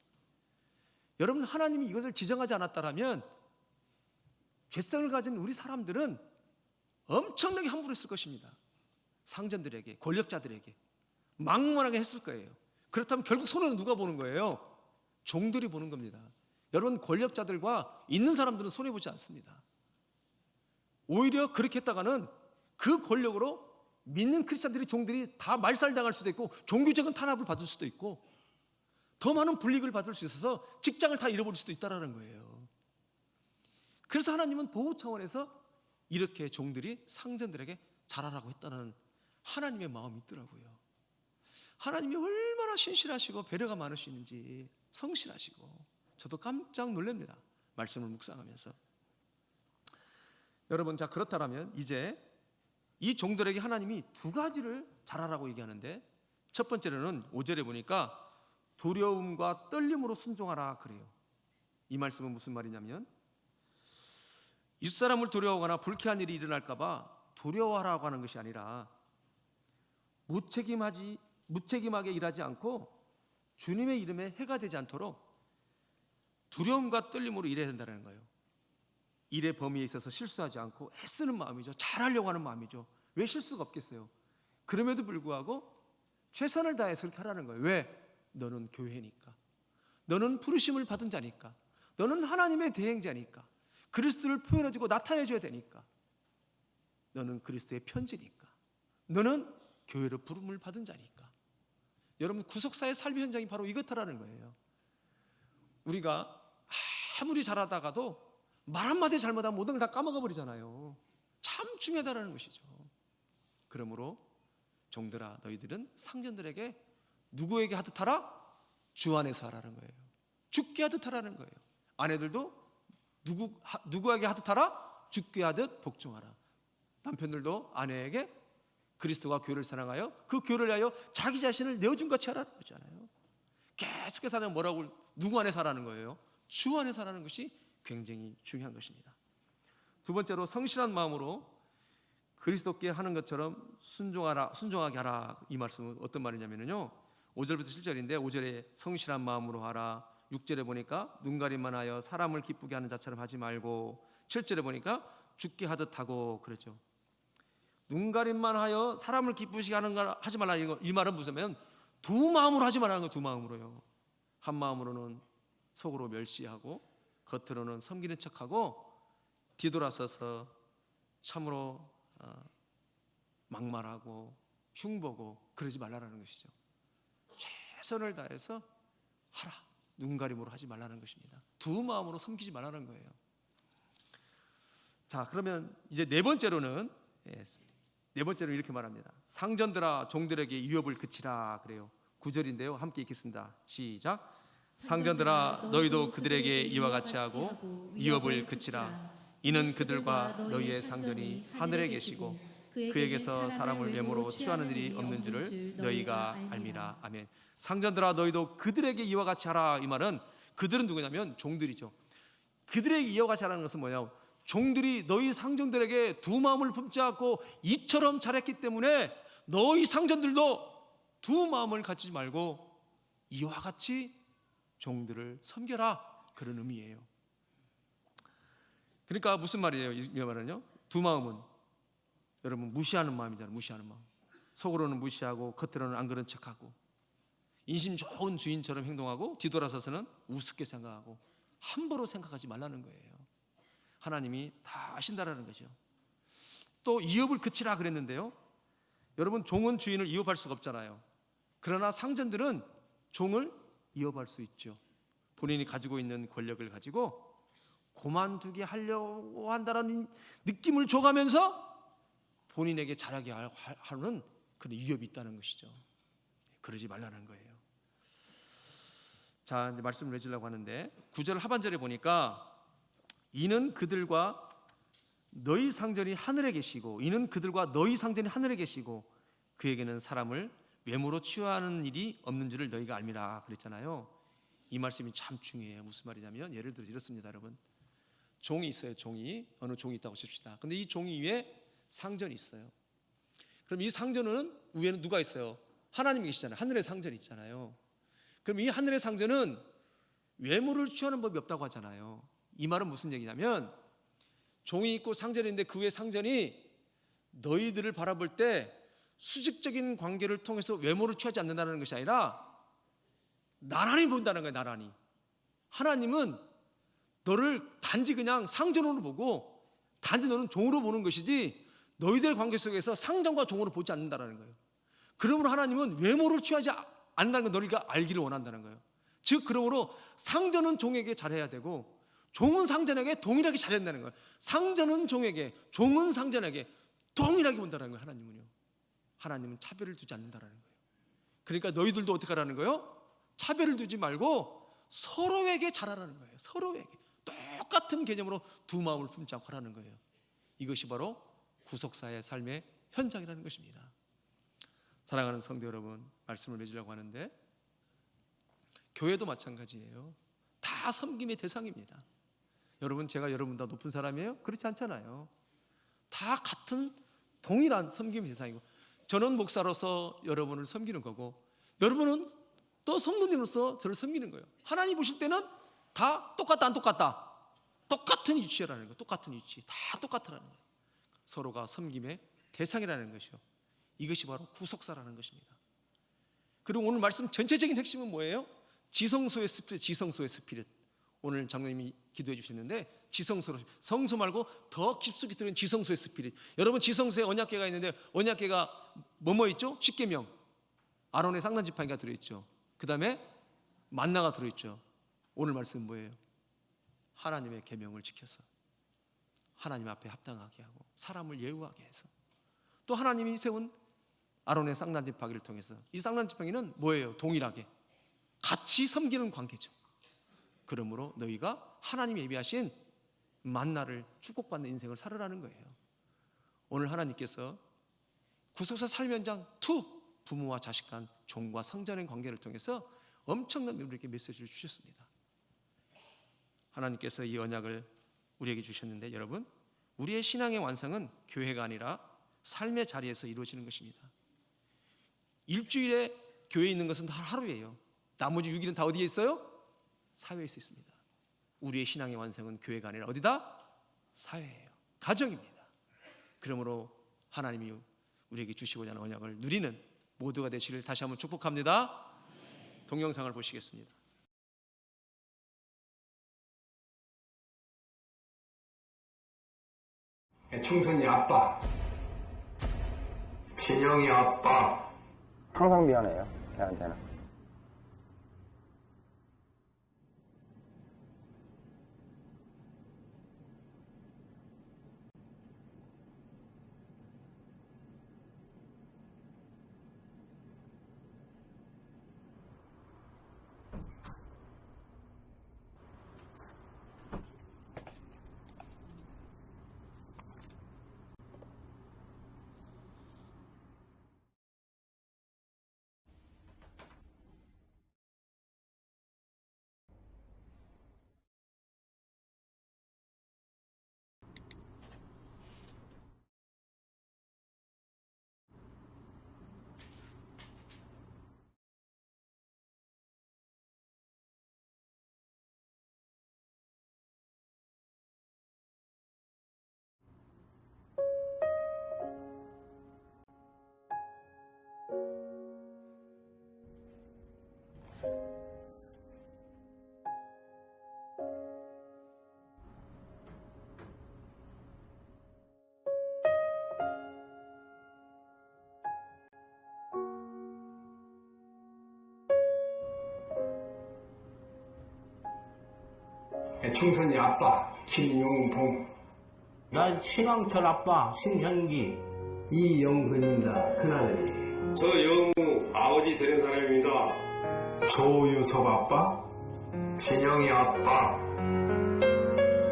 Speaker 2: 여러분, 하나님이 이것을 지정하지 않았다면 죄성을 가진 우리 사람들은 엄청나게 함부로 했을 것입니다. 상전들에게, 권력자들에게 막무가내하게 했을 거예요. 그렇다면 결국 손해는 누가 보는 거예요? 종들이 보는 겁니다. 여러분, 권력자들과 있는 사람들은 손해보지 않습니다. 오히려 그렇게 했다가는 그 권력으로 믿는 크리스찬들이, 종들이 다 말살당할 수도 있고 종교적인 탄압을 받을 수도 있고 더 많은 불이익을 받을 수 있어서 직장을 다 잃어버릴 수도 있다는 거예요. 그래서 하나님은 보호 차원에서 이렇게 종들이 상전들에게 잘하라고 했다는 하나님의 마음이 있더라고요. 하나님이 얼마나 신실하시고 배려가 많으시는지, 성실하시고, 저도 깜짝 놀랍니다. 말씀을 묵상하면서. 여러분, 자, 그렇다면 이제 이 종들에게 하나님이 두 가지를 잘하라고 얘기하는데, 첫 번째로는 5절에 보니까 두려움과 떨림으로 순종하라 그래요. 이 말씀은 무슨 말이냐면, 이웃사람을 두려워하거나 불쾌한 일이 일어날까 봐 두려워하라고 하는 것이 아니라 무책임하게 일하지 않고 주님의 이름에 해가 되지 않도록 두려움과 떨림으로 일해야 된다는 거예요. 일의 범위에 있어서 실수하지 않고 애쓰는 마음이죠. 잘하려고 하는 마음이죠. 왜 실수가 없겠어요? 그럼에도 불구하고 최선을 다해서 그렇게 하라는 거예요. 왜? 너는 교회니까, 너는 부르심을 받은 자니까, 너는 하나님의 대행자니까, 그리스도를 표현해주고 나타내줘야 되니까, 너는 그리스도의 편지니까, 너는 교회로 부름을 받은 자니까. 여러분, 구속사의 삶의 현장이 바로 이것하라는 거예요. 우리가 아무리 잘하다가도 말 한마디 잘못하면 모든 걸 다 까먹어 버리잖아요. 참 중요하다는 것이죠. 그러므로 종들아, 너희들은 상전들에게 누구에게 하듯 하라? 주 안에서 하라는 거예요. 죽게 하듯 하라는 거예요. 아내들도 누구에게 하듯 하라? 죽게 하듯 복종하라. 남편들도 아내에게 그리스도가 교회를 사랑하여 그 교회를 위하여 자기 자신을 내어준 같이 하라는 거잖아요. 계속해서 하면 뭐라고, 누구 안에 사라는 거예요? 주 안에 사라는 것이 굉장히 중요한 것입니다. 두 번째로 성실한 마음으로 그리스도께 하는 것처럼 순종하게 하라. 이 말씀은 어떤 말이냐면요, 5절부터 7절인데 5절에 성실한 마음으로 하라, 6절에 보니까 눈가림만 하여 사람을 기쁘게 하는 자처럼 하지 말고, 7절에 보니까 죽게 하듯 하고 그러죠. 눈가림만 하여 사람을 기쁘시게 하는 걸 하지 말라, 이 말은 무슨, 두 마음으로 하지 말라는 거예요. 두 마음으로요. 한 마음으로는 속으로 멸시하고 겉으로는 섬기는 척하고 뒤돌아서서 참으로 막말하고 흉보고 그러지 말라는 것이죠. 최선을 다해서 하라, 눈가림으로 하지 말라는 것입니다. 두 마음으로 섬기지 말라는 거예요. 자, 그러면 이제 네 번째로는 이렇게 말합니다. 상전들아, 종들에게 위협을 그치라 그래요. 9절인데요, 함께 읽겠습니다. 시작. 상전들아, 너희도 그들에게 이와 같이 하고 위협을 그치라. 이는 그들과 너희의 상전이 하늘에 계시고 그에게서 사람을 외모로 취하는 일이 없는 줄을 너희가 알미라. 아멘. 상전들아, 너희도 그들에게 이와 같이 하라. 이 말은, 그들은 누구냐면 종들이죠. 그들에게 이와 같이 하라는 것은 뭐냐, 종들이 너희 상전들에게 두 마음을 품지 않고 이처럼 잘했기 때문에 너희 상전들도 두 마음을 갖지 말고 이와 같이 종들을 섬겨라, 그런 의미예요. 그러니까 무슨 말이에요? 이 말은요, 두 마음은 여러분 무시하는 마음이잖아요. 무시하는 마음. 속으로는 무시하고 겉으로는 안 그런 척하고 인심 좋은 주인처럼 행동하고 뒤돌아서서는 우습게 생각하고 함부로 생각하지 말라는 거예요. 하나님이 다 아신다라는 거죠. 또 이업을 그치라 그랬는데요, 여러분, 종은 주인을 이업할 수가 없잖아요. 그러나 상전들은 종을 이업할 수 있죠. 본인이 가지고 있는 권력을 가지고 그만두게 하려고 한다는 느낌을 줘가면서 본인에게 잘하게 하는 그런 위협이 있다는 것이죠. 그러지 말라는 거예요. 자, 이제 말씀을 맺으려고 하는데 9절 하반절에 보니까 이는 그들과 너희 상전이 하늘에 계시고 이는 그들과 너희 상전이 하늘에 계시고 그에게는 사람을 외모로 취하는 일이 없는 줄을 너희가 알미라 그랬잖아요. 이 말씀이 참 중요해요. 무슨 말이냐면 예를 들어 이렇습니다, 여러분. 종이 있어요. 종이 어느 종이 있다고 칩시다. 근데 이 종이 위에 상전이 있어요. 그럼 이 상전은 위에는 누가 있어요? 하나님이 계시잖아요. 하늘의 상전이 있잖아요. 그럼 이 하늘의 상전은 외모를 취하는 법이 없다고 하잖아요. 이 말은 무슨 얘기냐면 종이 있고 상전이 있는데 그 위에 상전이 너희들을 바라볼 때 수직적인 관계를 통해서 외모를 취하지 않는다는 것이 아니라 나란히 본다는 거예요. 나란히. 하나님은 너를 단지 그냥 상전으로 보고 단지 너는 종으로 보는 것이지 너희들의 관계 속에서 상전과 종으로 보지 않는다는 거예요. 그러므로 하나님은 외모를 취하지 않는다는 걸 너희가 알기를 원한다는 거예요. 즉 그러므로 상전은 종에게 잘해야 되고 종은 상전에게 동일하게 잘한다는 거예요. 상전은 종에게, 종은 상전에게 동일하게 본다는 거예요. 하나님은 차별을 두지 않는다는 거예요. 그러니까 너희들도 어떻게 하라는 거예요? 차별을 두지 말고 서로에게 잘하라는 거예요. 서로에게 똑같은 개념으로 두 마음을 품지 않고 하라는 거예요. 이것이 바로 구속사의 삶의 현장이라는 것입니다. 사랑하는 성도 여러분, 말씀을 맺으려고 하는데 교회도 마찬가지예요. 다 섬김의 대상입니다. 여러분, 제가 여러분보다 높은 사람이에요? 그렇지 않잖아요. 다 같은 동일한 섬김의 대상이고 저는 목사로서 여러분을 섬기는 거고 여러분은 또 성도님으로서 저를 섬기는 거예요. 하나님 보실 때는 다 똑같다 안 똑같다? 똑같은 위치라는 거예요. 똑같은 위치. 다 똑같다라는 거예요. 서로가 섬김의 대상이라는 것이요. 이것이 바로 구속사라는 것입니다. 그리고 오늘 말씀 전체적인 핵심은 뭐예요? 지성소의 스피릿, 지성소의 스피릿. 오늘 장로님이 기도해 주셨는데 지성소로, 성소 말고 더 깊숙이 들은 지성소의 스피릿. 여러분, 지성소에 언약궤가 있는데 언약궤가 뭐뭐 있죠? 십계명, 아론의 쌍난지팡이가 들어있죠. 그 다음에 만나가 들어있죠. 오늘 말씀은 뭐예요? 하나님의 계명을 지켜서 하나님 앞에 합당하게 하고 사람을 예우하게 해서 또 하나님이 세운 아론의 쌍난지팡이를 통해서 이 쌍난지팡이는 뭐예요? 동일하게 같이 섬기는 관계죠. 그러므로 너희가 하나님이 예비하신 만나를 축복받는 인생을 살으라는 거예요. 오늘 하나님께서 구속사 삶의 현장 2, 부모와 자식 간 종과 상전의 관계를 통해서 엄청난 우리에게 메시지를 주셨습니다. 하나님께서 이 언약을 우리에게 주셨는데 여러분, 우리의 신앙의 완성은 교회가 아니라 삶의 자리에서 이루어지는 것입니다. 일주일에 교회에 있는 것은 다 하루예요. 나머지 6일은 다 어디에 있어요? 사회에 있습니다. 우리의 신앙의 완성은 교회가 아니라 어디다? 사회예요. 가정입니다. 그러므로 하나님이 우리에게 주시고자 하는 언약을 누리는 모두가 되시를 다시 한번 축복합니다. 동영상을 보시겠습니다.
Speaker 4: 충선이 아빠, 진영이 아빠.
Speaker 5: 항상 미안해요, 걔한테는.
Speaker 4: 충선이 아빠, 김용봉.
Speaker 6: 난 신왕철 아빠 신현기.
Speaker 4: 이영근입니다. 큰아들이.
Speaker 7: 저 영우 아버지 되는 사람입니다.
Speaker 4: 조유섭 아빠, 진영이 아빠,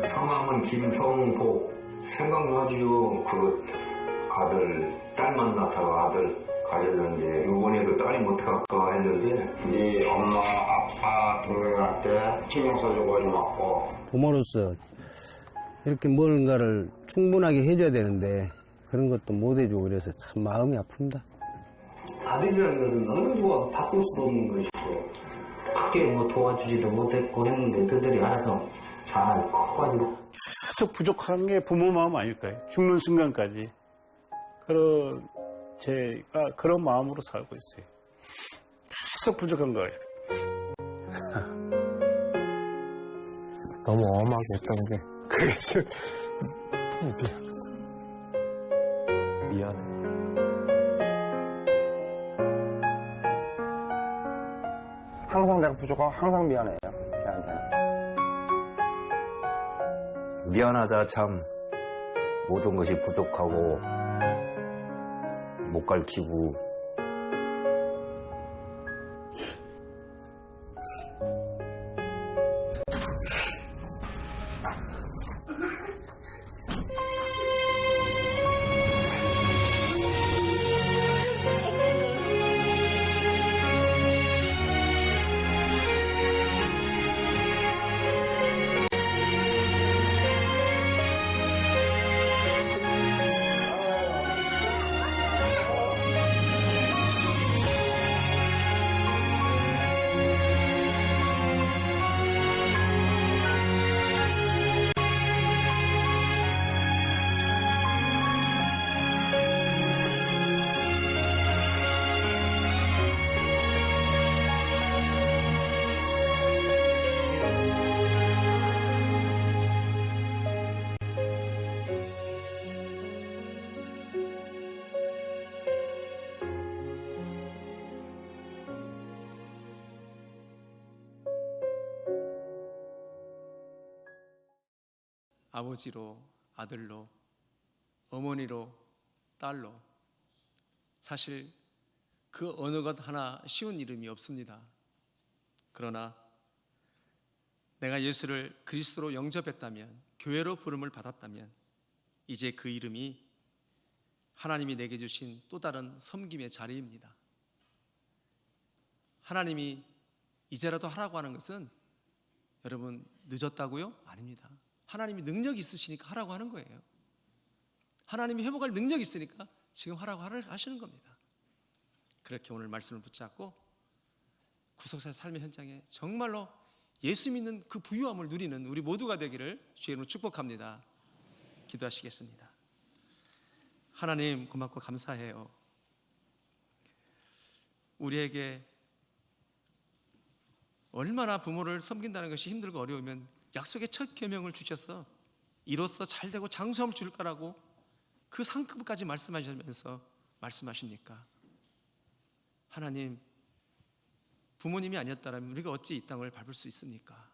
Speaker 4: 성함은 김성복. 생각나지요. 그 아들, 딸 만나서 아들 가졌는데 이번에도 딸이 못할까 했는데 네 엄마, 아빠, 동생한테 신경 써주고 고맙고.
Speaker 7: 부모로서 이렇게 뭔가를 충분하게 해줘야 되는데 그런 것도 못 해주고 그래서 참 마음이 아픕니다.
Speaker 4: 아들이라는 것은 어느 누가 바꿀 수도 없는 것이고
Speaker 6: 크게 뭐 도와주지도 못했고 했는데 그들이 알아서 잘 커가지고
Speaker 8: 계속 부족한 게 부모 마음 아닐까요? 죽는 순간까지. 제가 그런 마음으로 살고 있어요. 계속 부족한 거예요.
Speaker 5: 너무 엄하게 했던 게 그게 좀 미안해. 항상 내가 부족하고 항상 미안해요. 걔한테는.
Speaker 9: 미안하다 참. 모든 것이 부족하고 못 가르치고
Speaker 2: 아버지로 아들로, 어머니로 딸로, 사실 그 어느 것 하나 쉬운 이름이 없습니다. 그러나 내가 예수를 그리스도로 영접했다면, 교회로 부름을 받았다면 이제 그 이름이 하나님이 내게 주신 또 다른 섬김의 자리입니다. 하나님이 이제라도 하라고 하는 것은 여러분 늦었다고요? 아닙니다. 하나님이 능력이 있으시니까 하라고 하는 거예요. 하나님이 회복할 능력이 있으니까 지금 하라고 하시는 겁니다. 그렇게 오늘 말씀을 붙잡고 구속사의 삶의 현장에 정말로 예수 믿는 그 부유함을 누리는 우리 모두가 되기를 주의 이름으로 축복합니다. 기도하시겠습니다. 하나님 고맙고 감사해요. 우리에게 얼마나 부모를 섬긴다는 것이 힘들고 어려우면 약속의 첫 계명을 주셔서 이로써 잘되고 장수함을 줄 거라고 그 상급까지 말씀하시면서 말씀하십니까? 하나님, 부모님이 아니었다면 우리가 어찌 이 땅을 밟을 수 있습니까?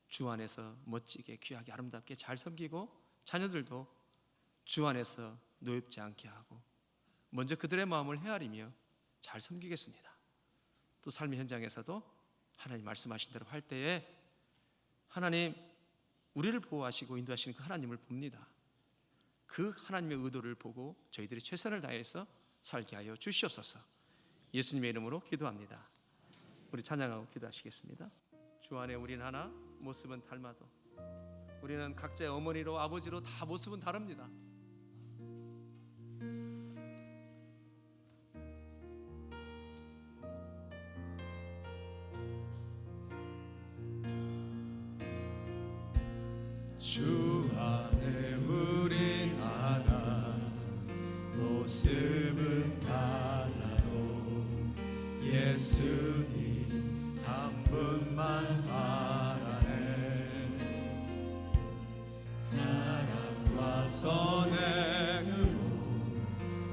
Speaker 2: 주 안에서 멋지게 귀하게 아름답게 잘 섬기고 자녀들도 주 안에서 노엽지 않게 하고 먼저 그들의 마음을 헤아리며 잘 섬기겠습니다. 또 삶의 현장에서도 하나님 말씀하신 대로 할 때에 하나님 우리를 보호하시고 인도하시는 그 하나님을 봅니다. 그 하나님의 의도를 보고 저희들이 최선을 다해서 살게 하여 주시옵소서. 예수님의 이름으로 기도합니다. 우리 찬양하고 기도하시겠습니다. 주 안에 우리는 하나, 모습은 닮아도 우리는 각자의 어머니로 아버지로 다 모습은 다릅니다.
Speaker 10: 주 안에 우리 하나, 모습은 달라도 예수님 한 분만 알아내. 사랑과 선행으로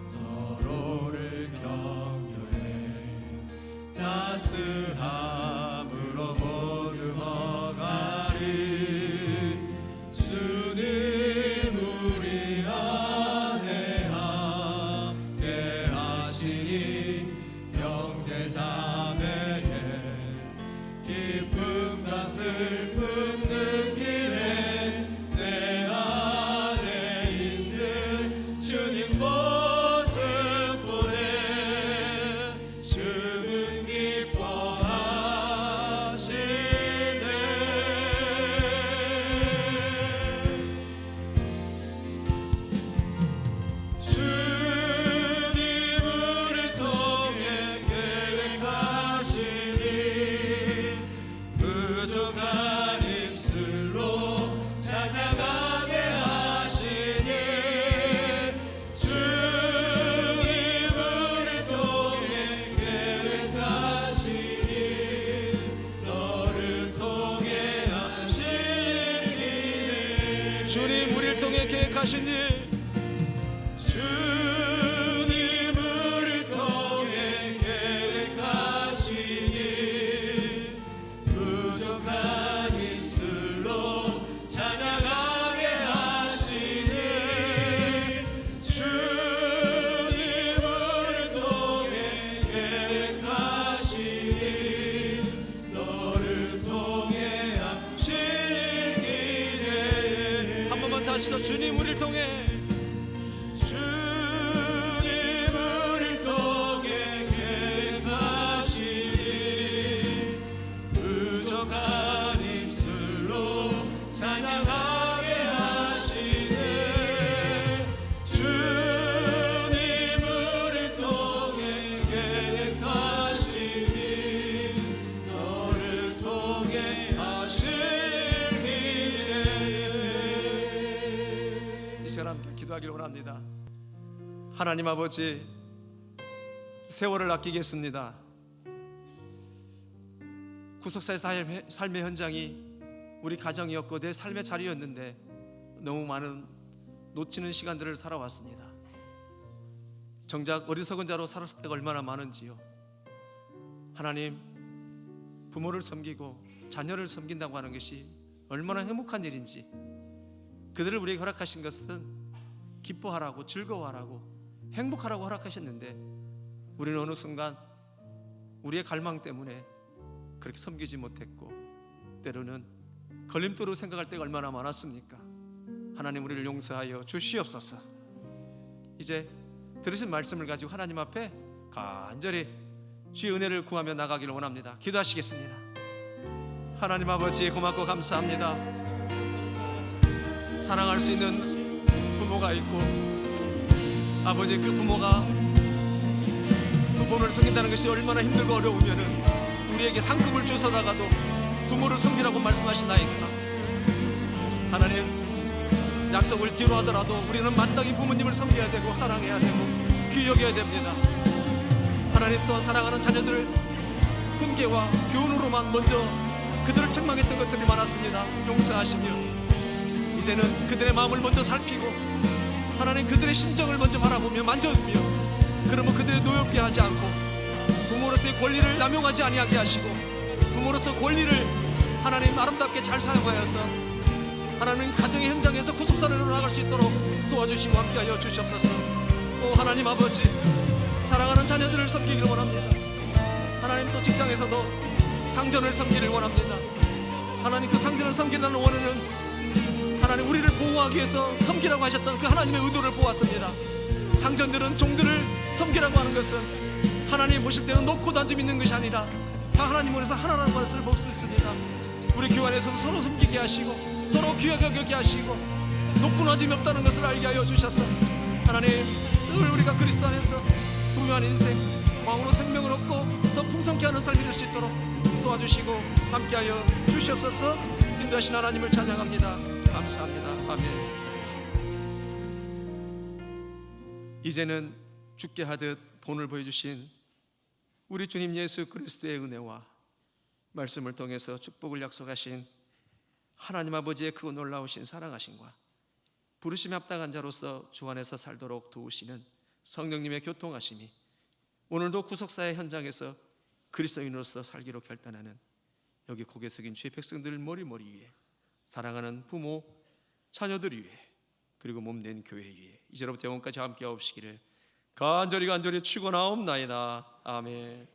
Speaker 10: 서로를 격려해 따스함으로 모두 먹으리. 주
Speaker 2: 주님 우리를 통해 계획하신 일,
Speaker 10: 주님 우리를 통해 계획하신 일, 부족한 입술로 찬양하게 하시니, 주님 우리를 통해 계획하신 일, 너를 통해 하실 일 기대해.
Speaker 2: 한 번만 다시 더 주님 우리를 통해,
Speaker 10: 주님 우리를 통해 계획하신 일, 부족한 입술로 찬양하게 하시네. 주님 우리를 통해 계획하신 일, 너를 통해 하실 일 기대해.
Speaker 2: 이 시간 함께 기도하기를 원합니다. 하나님 아버지, 세월을 아끼겠습니다. 구속사의 삶의 현장이 우리 가정이었고 내 삶의 자리였는데 너무 많은 놓치는 시간들을 살아왔습니다. 정작 어리석은 자로 살았을 때가 얼마나 많은지요. 하나님, 부모를 섬기고 자녀를 섬긴다고 하는 것이 얼마나 행복한 일인지, 그들을 우리에게 허락하신 것은 기뻐하라고, 즐거워하라고, 행복하라고 허락하셨는데 우리는 어느 순간 우리의 갈망 때문에 그렇게 섬기지 못했고 때로는 걸림돌로 생각할 때가 얼마나 많았습니까? 하나님, 우리를 용서하여 주시옵소서. 이제 들으신 말씀을 가지고 하나님 앞에 간절히 주의 은혜를 구하며 나가기를 원합니다. 기도하시겠습니다. 하나님 아버지, 고맙고 감사합니다. 사랑할 수 있는 부모가 있고, 아버지, 그 부모가 부모를 섬긴다는 것이 얼마나 힘들고 어려우면은 우리에게 상급을 주서다가도 부모를 섬기라고 말씀하시나이까. 하나님, 약속을 뒤로 하더라도 우리는 마땅히 부모님을 섬겨야 되고 사랑해야 되고 귀히 여겨야 됩니다. 하나님, 또한 사랑하는 자녀들을 훈계와 교훈으로만 먼저 그들을 책망했던 것들이 많았습니다. 용서하시며 이제는 그들의 마음을 먼저 살피고 하나님, 그들의 심정을 먼저 바라보며 만져주며, 그러면 그들의 노엽게 하지 않고 부모로서의 권리를 남용하지 아니하게 하시고 부모로서 권리를 하나님 아름답게 잘 사용하여서 하나님 가정의 현장에서 구속사를 나갈 수 있도록 도와주시고 함께하여 주시옵소서. 오 하나님 아버지, 사랑하는 자녀들을 섬기기를 원합니다. 하나님, 또 직장에서도 상전을 섬기기를 원합니다. 하나님, 그 상전을 섬기라는 원어는 하나님, 우리를 보호하기 위해서 섬기라고 하셨던 그 하나님의 의도를 보았습니다. 상전들은 종들을 섬기라고 하는 것은 하나님 보실 때는 높고 낮음 있는 것이 아니라 다 하나님 안에서 하나라는 것을 볼 수 있습니다. 우리 교회 안에서 서로 섬기게 하시고 서로 귀하게 여기게 하시고 높고 낮음이 없다는 것을 알게 하여 주셔서 하나님, 늘 우리가 그리스도 안에서 부유한 인생, 왕으로 생명을 얻고 더 풍성케 하는 삶이 될 수 있도록 도와주시고 함께하여 주시옵소서. 인도하신 하나님을 찬양합니다. 감사합니다. 아멘. 이제는 죽게 하듯 본을 보여주신 우리 주님 예수 그리스도의 은혜와 말씀을 통해서 축복을 약속하신 하나님 아버지의 크고 놀라우신 사랑하심과 부르심에 합당한 자로서 주 안에서 살도록 도우시는 성령님의 교통하심이 오늘도 구속사의 현장에서 그리스도인으로서 살기로 결단하는 여기 고개 숙인 주의 백성들 머리 위에, 사랑하는 부모, 자녀들 위에, 그리고 몸된 교회 위에 이제로부터 영원까지 함께 하옵시기를 간절히 축원하옵나이다. 아멘.